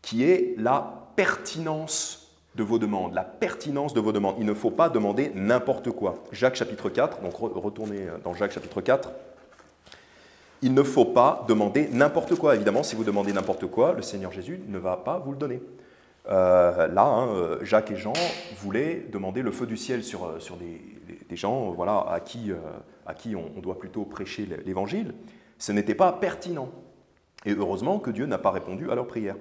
qui est la pertinence de vos demandes. La pertinence de vos demandes. Il ne faut pas demander n'importe quoi. Jacques chapitre 4, donc retournez dans Jacques chapitre 4. Il ne faut pas demander n'importe quoi. Évidemment, si vous demandez n'importe quoi, le Seigneur Jésus ne va pas vous le donner. Jacques et Jean voulaient demander le feu du ciel sur des gens voilà, à qui on doit plutôt prêcher l'évangile. Ce n'était pas pertinent. Et heureusement que Dieu n'a pas répondu à leur prière.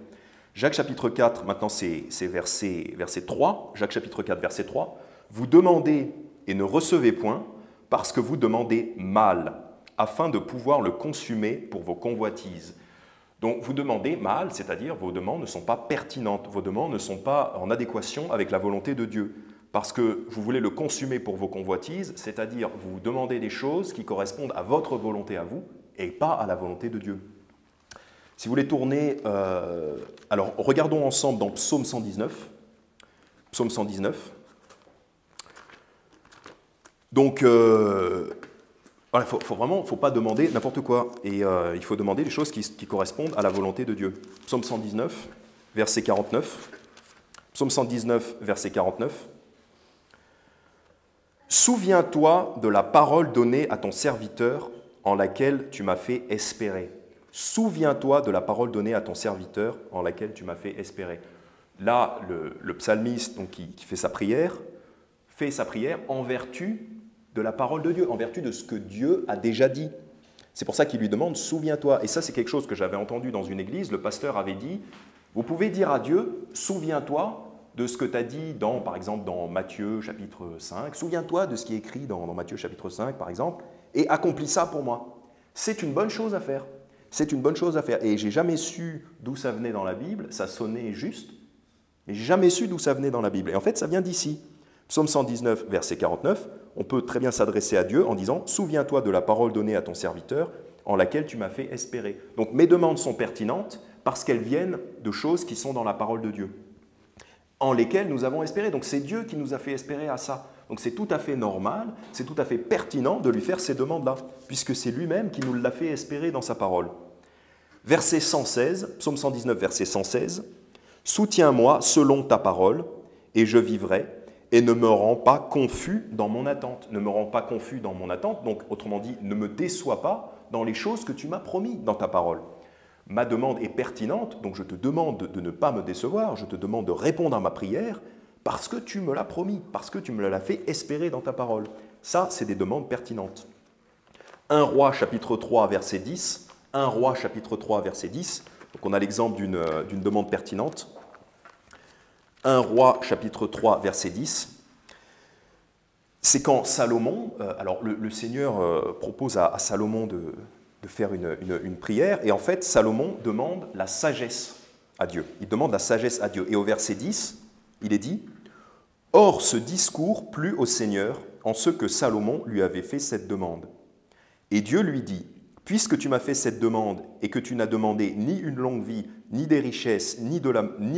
Jacques chapitre 4, maintenant c'est verset 3, Jacques chapitre 4, verset 3, « Vous demandez et ne recevez point, parce que vous demandez mal, afin de pouvoir le consumer pour vos convoitises. » Donc vous demandez mal, c'est-à-dire vos demandes ne sont pas pertinentes, vos demandes ne sont pas en adéquation avec la volonté de Dieu, parce que vous voulez le consumer pour vos convoitises, c'est-à-dire vous demandez des choses qui correspondent à votre volonté à vous, et pas à la volonté de Dieu. Si vous voulez tourner, alors regardons ensemble dans Psaume 119. Psaume 119. Donc, voilà, faut pas demander n'importe quoi. Et il faut demander des choses qui correspondent à la volonté de Dieu. Psaume 119, verset 49. Psaume 119, verset 49. « Souviens-toi de la parole donnée à ton serviteur en laquelle tu m'as fait espérer. » Souviens-toi de la parole donnée à ton serviteur en laquelle tu m'as fait espérer. Là, le psalmiste donc, qui fait sa prière en vertu de la parole de Dieu, en vertu de ce que Dieu a déjà dit. C'est pour ça qu'il lui demande « Souviens-toi ». Et ça, c'est quelque chose que j'avais entendu dans une église. Le pasteur avait dit « Vous pouvez dire à Dieu « Souviens-toi de ce que tu as dit, par exemple, dans Matthieu chapitre 5. Souviens-toi de ce qui est écrit dans Matthieu chapitre 5, par exemple, et accomplis ça pour moi. » C'est une bonne chose à faire. C'est une bonne chose à faire. Et j'ai jamais su d'où ça venait dans la Bible, ça sonnait juste, mais j'ai jamais su d'où ça venait dans la Bible. Et en fait, ça vient d'ici. Psaume 119, verset 49, on peut très bien s'adresser à Dieu en disant « Souviens-toi de la parole donnée à ton serviteur, en laquelle tu m'as fait espérer. » Donc mes demandes sont pertinentes parce qu'elles viennent de choses qui sont dans la parole de Dieu, en lesquelles nous avons espéré. Donc c'est Dieu qui nous a fait espérer à ça. Donc c'est tout à fait normal, c'est tout à fait pertinent de lui faire ces demandes-là, puisque c'est lui-même qui nous l'a fait espérer dans sa parole. Verset 116, psaume 119, verset 116, « Soutiens-moi selon ta parole, et je vivrai, et ne me rends pas confus dans mon attente. » Ne me rends pas confus dans mon attente, donc autrement dit, ne me déçois pas dans les choses que tu m'as promis dans ta parole. Ma demande est pertinente, donc je te demande de ne pas me décevoir, je te demande de répondre à ma prière, parce que tu me l'as promis, parce que tu me l'as fait espérer dans ta parole. Ça, c'est des demandes pertinentes. 1 Roi chapitre 3, verset 10. 1 Roi chapitre 3, verset 10. Donc on a l'exemple d'une demande pertinente. 1 Roi chapitre 3, verset 10. C'est quand Salomon, alors le Seigneur propose à Salomon de faire une prière, et en fait Salomon demande la sagesse à Dieu. Il demande la sagesse à Dieu. Et au verset 10, il est dit « Or ce discours plut au Seigneur en ce que Salomon lui avait fait cette demande. Et Dieu lui dit « Puisque tu m'as fait cette demande et que tu n'as demandé ni une longue vie, ni des richesses, ni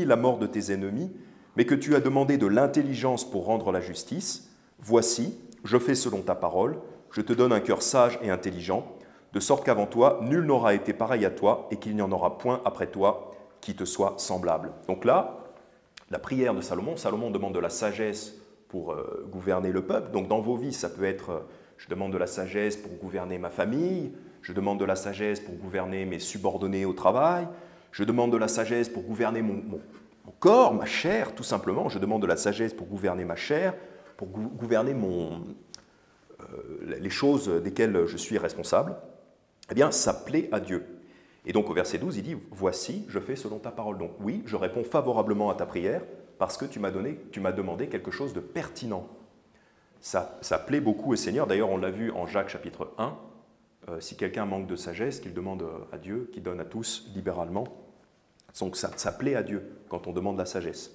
la mort de tes ennemis, mais que tu as demandé de l'intelligence pour rendre la justice, voici, je fais selon ta parole, je te donne un cœur sage et intelligent, de sorte qu'avant toi, nul n'aura été pareil à toi et qu'il n'y en aura point après toi qui te soit semblable. » Donc là, la prière de Salomon, Salomon demande de la sagesse pour gouverner le peuple. Donc dans vos vies, ça peut être, je demande de la sagesse pour gouverner ma famille, je demande de la sagesse pour gouverner mes subordonnés au travail, je demande de la sagesse pour gouverner mon corps, ma chair, tout simplement. Je demande de la sagesse pour gouverner ma chair, pour gouverner les choses desquelles je suis responsable. Eh bien, ça plaît à Dieu. Et donc au verset 12, il dit « Voici, je fais selon ta parole. » Donc oui, je réponds favorablement à ta prière parce que tu m'as demandé quelque chose de pertinent. Ça plaît beaucoup au Seigneur. D'ailleurs, on l'a vu en Jacques chapitre 1. Si quelqu'un manque de sagesse, qu'il demande à Dieu, qui donne à tous libéralement. Donc ça plaît à Dieu quand on demande la sagesse.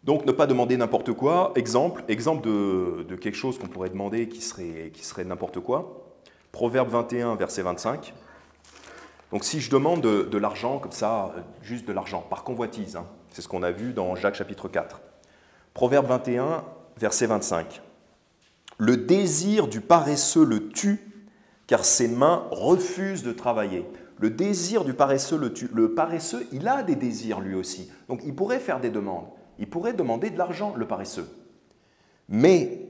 Donc ne pas demander n'importe quoi. Exemple de quelque chose qu'on pourrait demander qui serait n'importe quoi. Proverbe 21, verset 25. Donc si je demande de l'argent comme ça, juste de l'argent, par convoitise, hein, C'est ce qu'on a vu dans Jacques chapitre 4. Proverbe 21, verset 25. Le désir du paresseux le tue, car ses mains refusent de travailler. Le désir du paresseux le tue. Le paresseux, il a des désirs lui aussi. Donc il pourrait faire des demandes. Il pourrait demander de l'argent, le paresseux. Mais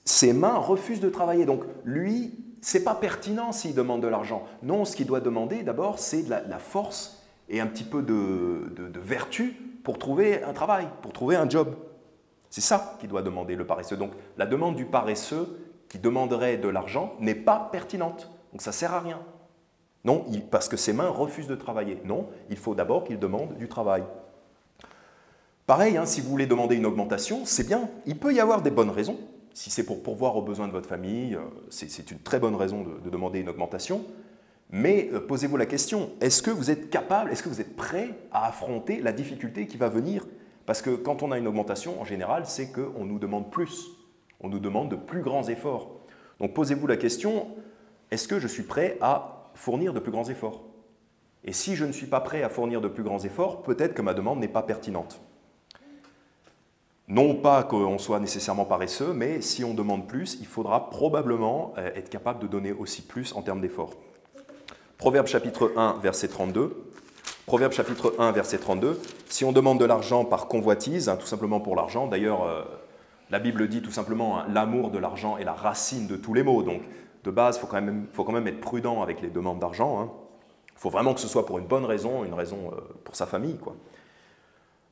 ses mains refusent de travailler. Donc lui, ce n'est pas pertinent s'il demande de l'argent. Non, ce qu'il doit demander d'abord, c'est de la force et un petit peu de vertu pour trouver un travail, pour trouver un job. C'est ça qu'il doit demander, le paresseux. Donc la demande du paresseux qui demanderait de l'argent n'est pas pertinente. Donc ça ne sert à rien. Non, parce que ses mains refusent de travailler. Non, il faut d'abord qu'il demande du travail. Pareil, si vous voulez demander une augmentation, c'est bien. Il peut y avoir des bonnes raisons. Si c'est pour pourvoir aux besoins de votre famille, c'est une très bonne raison de demander une augmentation. Mais posez-vous la question, est-ce que vous êtes capable, est-ce que vous êtes prêt à affronter la difficulté qui va venir? Parce que quand on a une augmentation, en général, c'est qu'on nous demande plus. On nous demande de plus grands efforts. Donc posez-vous la question, est-ce que je suis prêt à fournir de plus grands efforts? Et si je ne suis pas prêt à fournir de plus grands efforts, peut-être que ma demande n'est pas pertinente. Non pas qu'on soit nécessairement paresseux, mais si on demande plus, il faudra probablement être capable de donner aussi plus en termes d'efforts. Proverbe chapitre 1, verset 32. Proverbe chapitre 1, verset 32. Si on demande de l'argent par convoitise, tout simplement pour l'argent, d'ailleurs, la Bible dit tout simplement, l'amour de l'argent est la racine de tous les maux. Donc, de base, il faut quand même être prudent avec les demandes d'argent. Il faut vraiment que ce soit pour une bonne raison, une raison pour sa famille, quoi.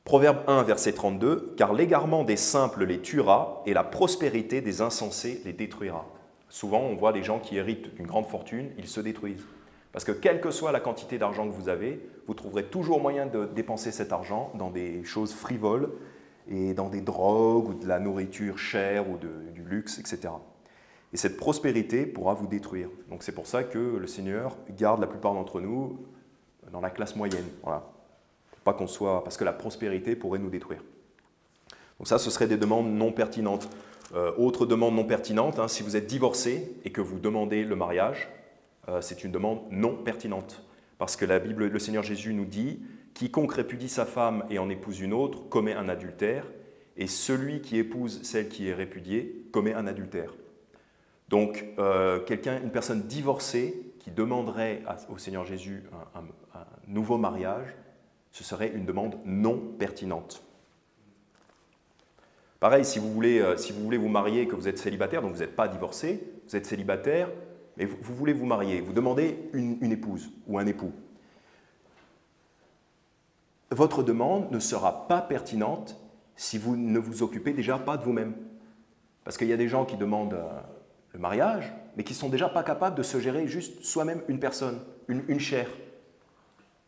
Proverbe 1, verset 32, « Car l'égarement des simples les tuera, et la prospérité des insensés les détruira. » Souvent, on voit des gens qui héritent d'une grande fortune, ils se détruisent. Parce que quelle que soit la quantité d'argent que vous avez, vous trouverez toujours moyen de dépenser cet argent dans des choses frivoles, et dans des drogues, ou de la nourriture chère, ou du luxe, etc. Et cette prospérité pourra vous détruire. Donc c'est pour ça que le Seigneur garde la plupart d'entre nous dans la classe moyenne. Voilà. Pas qu'on soit, parce que la prospérité pourrait nous détruire. Donc ça, ce seraient des demandes non pertinentes. Autre demande non pertinente, si vous êtes divorcé et que vous demandez le mariage, c'est une demande non pertinente. Parce que la Bible, le Seigneur Jésus nous dit « Quiconque répudie sa femme et en épouse une autre commet un adultère, et celui qui épouse celle qui est répudiée commet un adultère. » Donc, une personne divorcée qui demanderait au Seigneur Jésus un nouveau mariage, ce serait une demande non pertinente. Pareil, si vous voulez vous marier et que vous êtes célibataire, donc vous n'êtes pas divorcé, vous êtes célibataire, mais vous voulez vous marier, vous demandez une épouse ou un époux. Votre demande ne sera pas pertinente si vous ne vous occupez déjà pas de vous-même. Parce qu'il y a des gens qui demandent le mariage, mais qui ne sont déjà pas capables de se gérer juste soi-même une personne, une chair.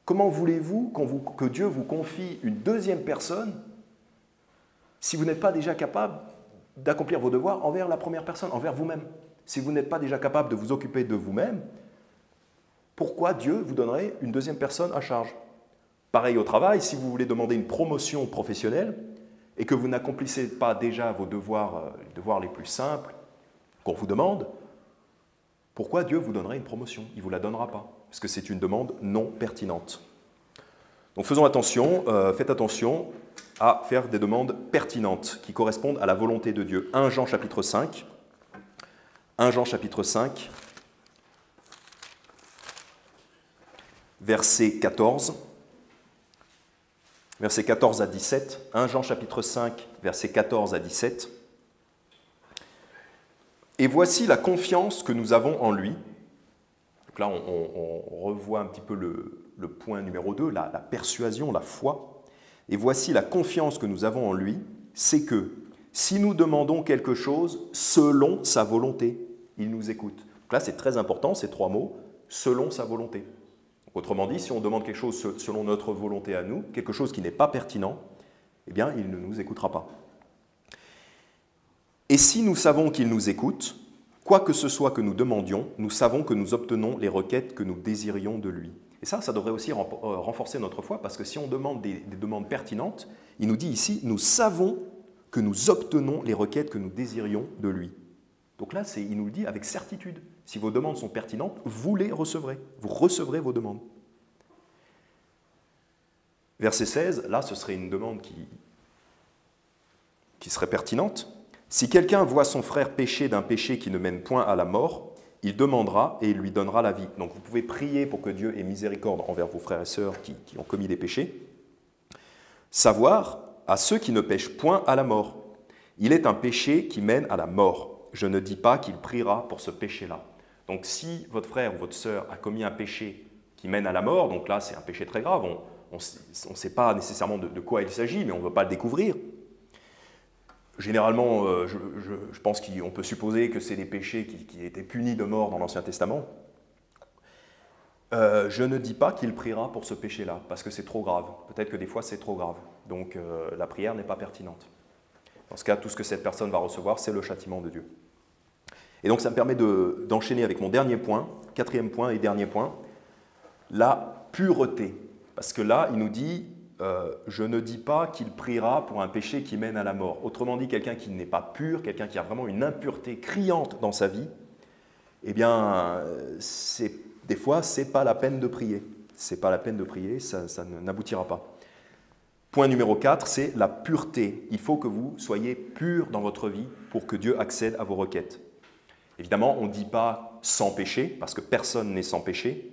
Comment voulez-vous que Dieu vous confie une deuxième personne si vous n'êtes pas déjà capable d'accomplir vos devoirs envers la première personne, envers vous-même? Si vous n'êtes pas déjà capable de vous occuper de vous-même, pourquoi Dieu vous donnerait une deuxième personne à charge? Pareil au travail, si vous voulez demander une promotion professionnelle et que vous n'accomplissez pas déjà vos devoirs, les devoirs les plus simples qu'on vous demande, pourquoi Dieu vous donnerait une promotion? Il ne vous la donnera pas, parce que c'est une demande non pertinente. Donc faisons attention, faites attention à faire des demandes pertinentes qui correspondent à la volonté de Dieu. 1 Jean chapitre 5, 1 Jean chapitre 5, verset 14. Versets 14 à 17, 1 Jean chapitre 5, versets 14 à 17. « Et voici la confiance que nous avons en lui. » Donc là, on revoit un petit peu le point numéro 2, la persuasion, la foi. « Et voici la confiance que nous avons en lui, c'est que si nous demandons quelque chose selon sa volonté, il nous écoute. » Donc là, c'est très important, ces trois mots, « selon sa volonté ». Autrement dit, si on demande quelque chose selon notre volonté à nous, quelque chose qui n'est pas pertinent, eh bien, il ne nous écoutera pas. Et si nous savons qu'il nous écoute, quoi que ce soit que nous demandions, nous savons que nous obtenons les requêtes que nous désirions de lui. Et ça devrait aussi renforcer notre foi, parce que si on demande des demandes pertinentes, il nous dit ici, nous savons que nous obtenons les requêtes que nous désirions de lui. Donc là, il nous le dit avec certitude. Si vos demandes sont pertinentes, vous les recevrez. Vous recevrez vos demandes. Verset 16, là, ce serait une demande qui serait pertinente. Si quelqu'un voit son frère pécher d'un péché qui ne mène point à la mort, il demandera et il lui donnera la vie. Donc vous pouvez prier pour que Dieu ait miséricorde envers vos frères et sœurs qui ont commis des péchés. Savoir à ceux qui ne pêchent point à la mort. Il est un péché qui mène à la mort. Je ne dis pas qu'il priera pour ce péché-là. Donc si votre frère ou votre sœur a commis un péché qui mène à la mort, donc là c'est un péché très grave, on ne sait pas nécessairement de quoi il s'agit, mais on ne veut pas le découvrir. Généralement, je pense qu'on peut supposer que c'est des péchés qui étaient punis de mort dans l'Ancien Testament. Je ne dis pas qu'il priera pour ce péché-là, parce que c'est trop grave. Peut-être que des fois, c'est trop grave. Donc, la prière n'est pas pertinente. Dans ce cas, tout ce que cette personne va recevoir, c'est le châtiment de Dieu. Et donc, ça me permet d'enchaîner avec mon dernier point, quatrième point et dernier point, la pureté. Parce que là, il nous dit... je ne dis pas qu'il priera pour un péché qui mène à la mort. Autrement dit, quelqu'un qui n'est pas pur, quelqu'un qui a vraiment une impureté criante dans sa vie, eh bien, des fois, ce n'est pas la peine de prier. Ce n'est pas la peine de prier, ça n'aboutira pas. Point numéro 4, c'est la pureté. Il faut que vous soyez pur dans votre vie pour que Dieu accède à vos requêtes. Évidemment, on ne dit pas sans péché, parce que personne n'est sans péché,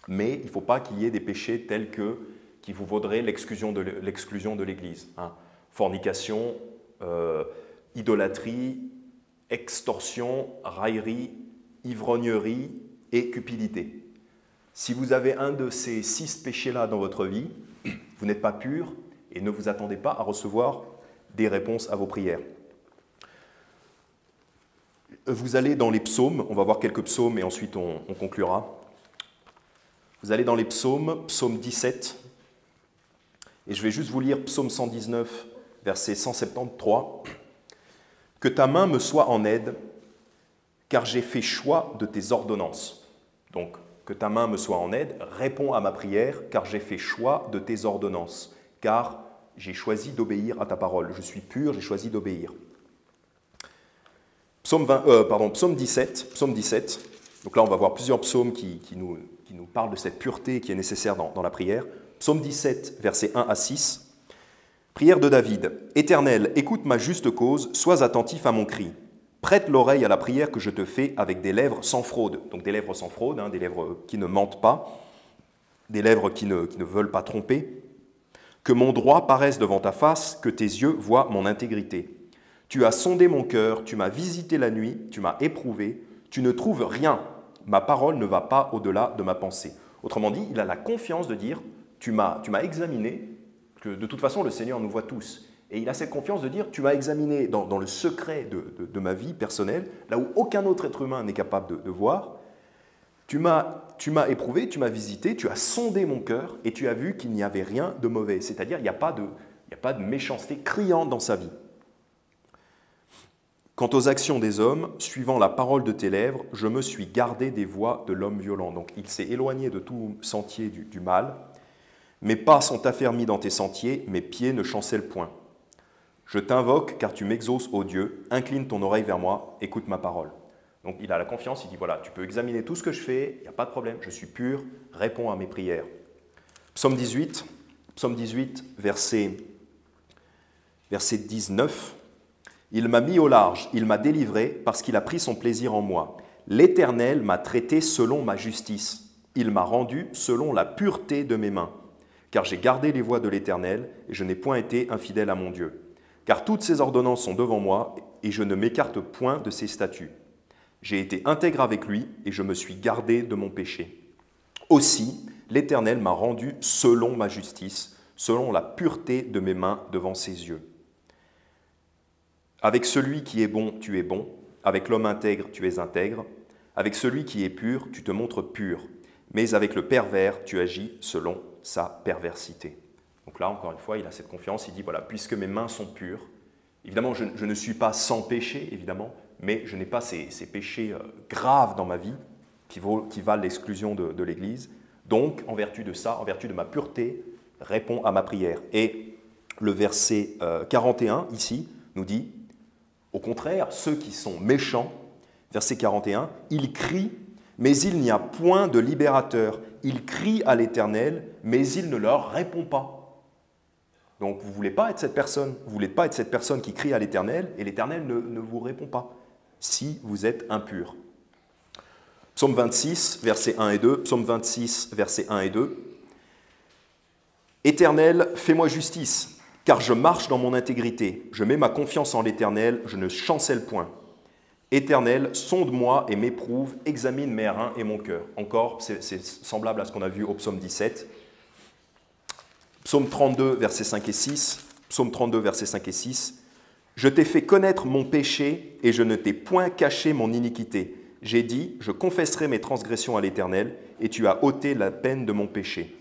mais il ne faut pas qu'il y ait des péchés tels que qui vous vaudrait l'exclusion de l'Église. Hein. Fornication, idolâtrie, extorsion, raillerie, ivrognerie et cupidité. Si vous avez un de ces 6 péchés-là dans votre vie, vous n'êtes pas pur et ne vous attendez pas à recevoir des réponses à vos prières. Vous allez dans les psaumes, on va voir quelques psaumes et ensuite on conclura. Vous allez dans les psaumes, psaume 17, et je vais juste vous lire psaume 119, verset 173. « Que ta main me soit en aide, car j'ai fait choix de tes ordonnances. » Donc, que ta main me soit en aide, réponds à ma prière, car j'ai fait choix de tes ordonnances, car j'ai choisi d'obéir à ta parole. Je suis pur, j'ai choisi d'obéir. Psaume 17. Donc là, on va voir plusieurs psaumes qui nous parlent de cette pureté qui est nécessaire dans la prière. Psaume 17, versets 1 à 6. Prière de David. « Éternel, écoute ma juste cause, sois attentif à mon cri. Prête l'oreille à la prière que je te fais avec des lèvres sans fraude. » Donc des lèvres sans fraude, hein, des lèvres qui ne mentent pas, des lèvres qui ne veulent pas tromper. « Que mon droit paraisse devant ta face, que tes yeux voient mon intégrité. Tu as sondé mon cœur, tu m'as visité la nuit, tu m'as éprouvé, tu ne trouves rien. Ma parole ne va pas au-delà de ma pensée. » Autrement dit, il a la confiance de dire « Tu m'as examiné, que de toute façon le Seigneur nous voit tous. » Et il a cette confiance de dire « Tu m'as examiné dans le secret de ma vie personnelle, là où aucun autre être humain n'est capable de voir. Tu m'as éprouvé, tu m'as visité, tu as sondé mon cœur et tu as vu qu'il n'y avait rien de mauvais. » C'est-à-dire il n'y a pas de méchanceté criante dans sa vie. « Quant aux actions des hommes, suivant la parole de tes lèvres, je me suis gardé des voies de l'homme violent. » Donc il s'est éloigné de tout sentier du mal. « Mes pas sont affermis dans tes sentiers, mes pieds ne chancellent point. Je t'invoque car tu m'exauces, ô Dieu, incline ton oreille vers moi, écoute ma parole. » Donc il a la confiance, il dit voilà, tu peux examiner tout ce que je fais, il n'y a pas de problème, je suis pur, réponds à mes prières. Psaume 18, verset 19. « Il m'a mis au large, il m'a délivré parce qu'il a pris son plaisir en moi. L'Éternel m'a traité selon ma justice, il m'a rendu selon la pureté de mes mains. Car j'ai gardé les voies de l'Éternel et je n'ai point été infidèle à mon Dieu. Car toutes ses ordonnances sont devant moi et je ne m'écarte point de ses statuts. J'ai été intègre avec lui et je me suis gardé de mon péché. Aussi, l'Éternel m'a rendu selon ma justice, selon la pureté de mes mains devant ses yeux. Avec celui qui est bon, tu es bon. Avec l'homme intègre, tu es intègre. Avec celui qui est pur, tu te montres pur. Mais avec le pervers, tu agis selon sa perversité. » Donc là, encore une fois, il a cette confiance, il dit, voilà, puisque mes mains sont pures, évidemment, je ne suis pas sans péché, évidemment, mais je n'ai pas ces péchés graves dans ma vie qui valent l'exclusion de l'Église. Donc, en vertu de ça, en vertu de ma pureté, réponds à ma prière. Et le verset 41, ici, nous dit, au contraire, ceux qui sont méchants, verset 41, ils crient, mais il n'y a point de libérateur. Ils crient à l'Éternel, mais il ne leur répond pas. Donc vous ne voulez pas être cette personne, vous voulez pas être cette personne qui crie à l'Éternel, et l'Éternel ne vous répond pas, si vous êtes impur. Psaume 26, versets 1 et 2, Psaume 26, versets 1 et 2. Éternel, fais-moi justice, car je marche dans mon intégrité. Je mets ma confiance en l'Éternel, je ne chancelle point. Éternel, sonde-moi et m'éprouve, examine mes reins et mon cœur. Encore, c'est semblable à ce qu'on a vu au psaume 17. Psaume 32, versets 5 et 6. Psaume 32, versets 5 et 6. Je t'ai fait connaître mon péché et je ne t'ai point caché mon iniquité. J'ai dit, je confesserai mes transgressions à l'Éternel et tu as ôté la peine de mon péché.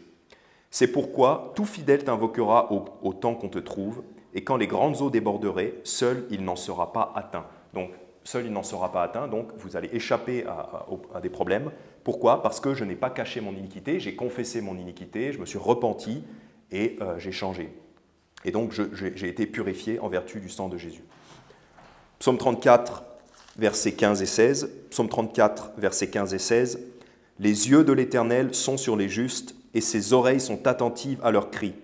C'est pourquoi tout fidèle t'invoquera au temps qu'on te trouve, et quand les grandes eaux déborderaient, seul il n'en sera pas atteint. Donc, seul il n'en sera pas atteint, donc vous allez échapper à des problèmes. Pourquoi? Parce que je n'ai pas caché mon iniquité, j'ai confessé mon iniquité, je me suis repenti et j'ai changé. Et donc, j'ai été purifié en vertu du sang de Jésus. Psaume 34, versets 15 et 16. Psaume 34, versets 15 et 16. Les yeux de l'Éternel sont sur les justes, et ses oreilles sont attentives à leurs cris.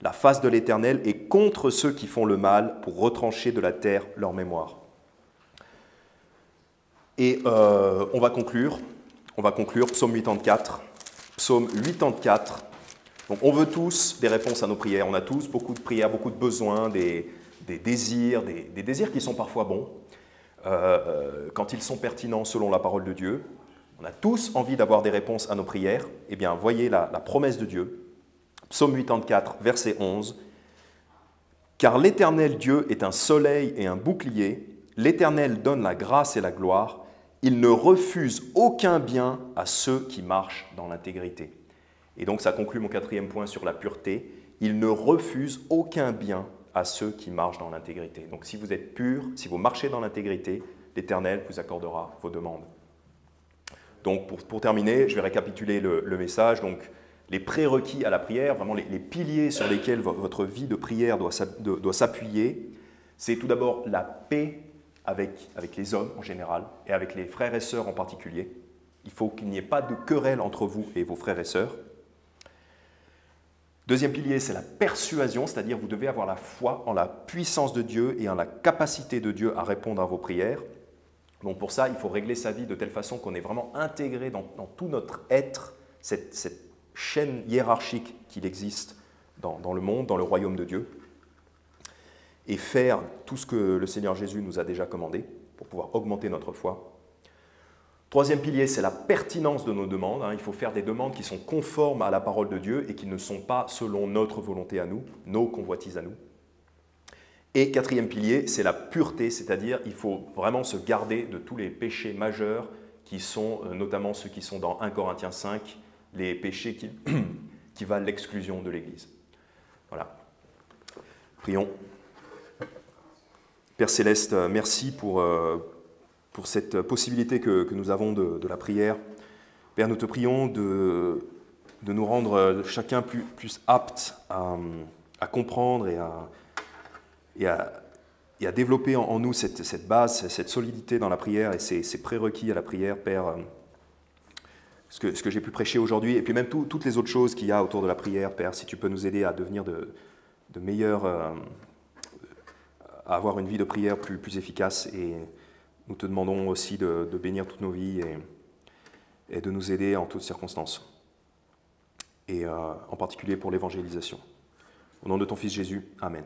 La face de l'Éternel est contre ceux qui font le mal, pour retrancher de la terre leur mémoire. Et on va conclure, psaume 84. Psaume 84. Donc on veut tous des réponses à nos prières, on a tous beaucoup de prières, beaucoup de besoins, des désirs, des désirs qui sont parfois bons, quand ils sont pertinents selon la parole de Dieu. On a tous envie d'avoir des réponses à nos prières. Eh bien, voyez la promesse de Dieu. Psaume 84, verset 11. « Car l'Éternel Dieu est un soleil et un bouclier. L'Éternel donne la grâce et la gloire. Il ne refuse aucun bien à ceux qui marchent dans l'intégrité. » Et donc, ça conclut mon 4e point sur la pureté. Il ne refuse aucun bien à ceux qui marchent dans l'intégrité. Donc, si vous êtes pur, si vous marchez dans l'intégrité, l'Éternel vous accordera vos demandes. Donc, pour terminer, je vais récapituler le message. Donc, les prérequis à la prière, vraiment les piliers sur lesquels votre vie de prière doit s'appuyer, c'est tout d'abord la paix avec les hommes en général et avec les frères et sœurs en particulier. Il faut qu'il n'y ait pas de querelle entre vous et vos frères et sœurs. Deuxième pilier, c'est la persuasion, c'est-à-dire vous devez avoir la foi en la puissance de Dieu et en la capacité de Dieu à répondre à vos prières. Donc pour ça, il faut régler sa vie de telle façon qu'on est vraiment intégré dans tout notre être, cette chaîne hiérarchique qu'il existe dans le monde, dans le royaume de Dieu, et faire tout ce que le Seigneur Jésus nous a déjà commandé pour pouvoir augmenter notre foi. Troisième pilier, c'est la pertinence de nos demandes. Il faut faire des demandes qui sont conformes à la parole de Dieu et qui ne sont pas selon notre volonté à nous, nos convoitises à nous. Et quatrième pilier, c'est la pureté, c'est-à-dire il faut vraiment se garder de tous les péchés majeurs qui sont notamment ceux qui sont dans 1 Corinthiens 5, les péchés qui valent l'exclusion de l'Église. Voilà. Prions. Père Céleste, merci pour cette possibilité que nous avons de la prière. Père, nous te prions de nous rendre chacun plus apte à comprendre et à développer en nous cette base, cette solidité dans la prière et ces prérequis à la prière, Père. Ce que j'ai pu prêcher aujourd'hui, et puis même toutes les autres choses qu'il y a autour de la prière, Père, si tu peux nous aider à devenir de meilleurs, à avoir une vie de prière plus efficace, et nous te demandons aussi de bénir toutes nos vies et de nous aider en toutes circonstances, et en particulier pour l'évangélisation. Au nom de ton Fils Jésus, Amen.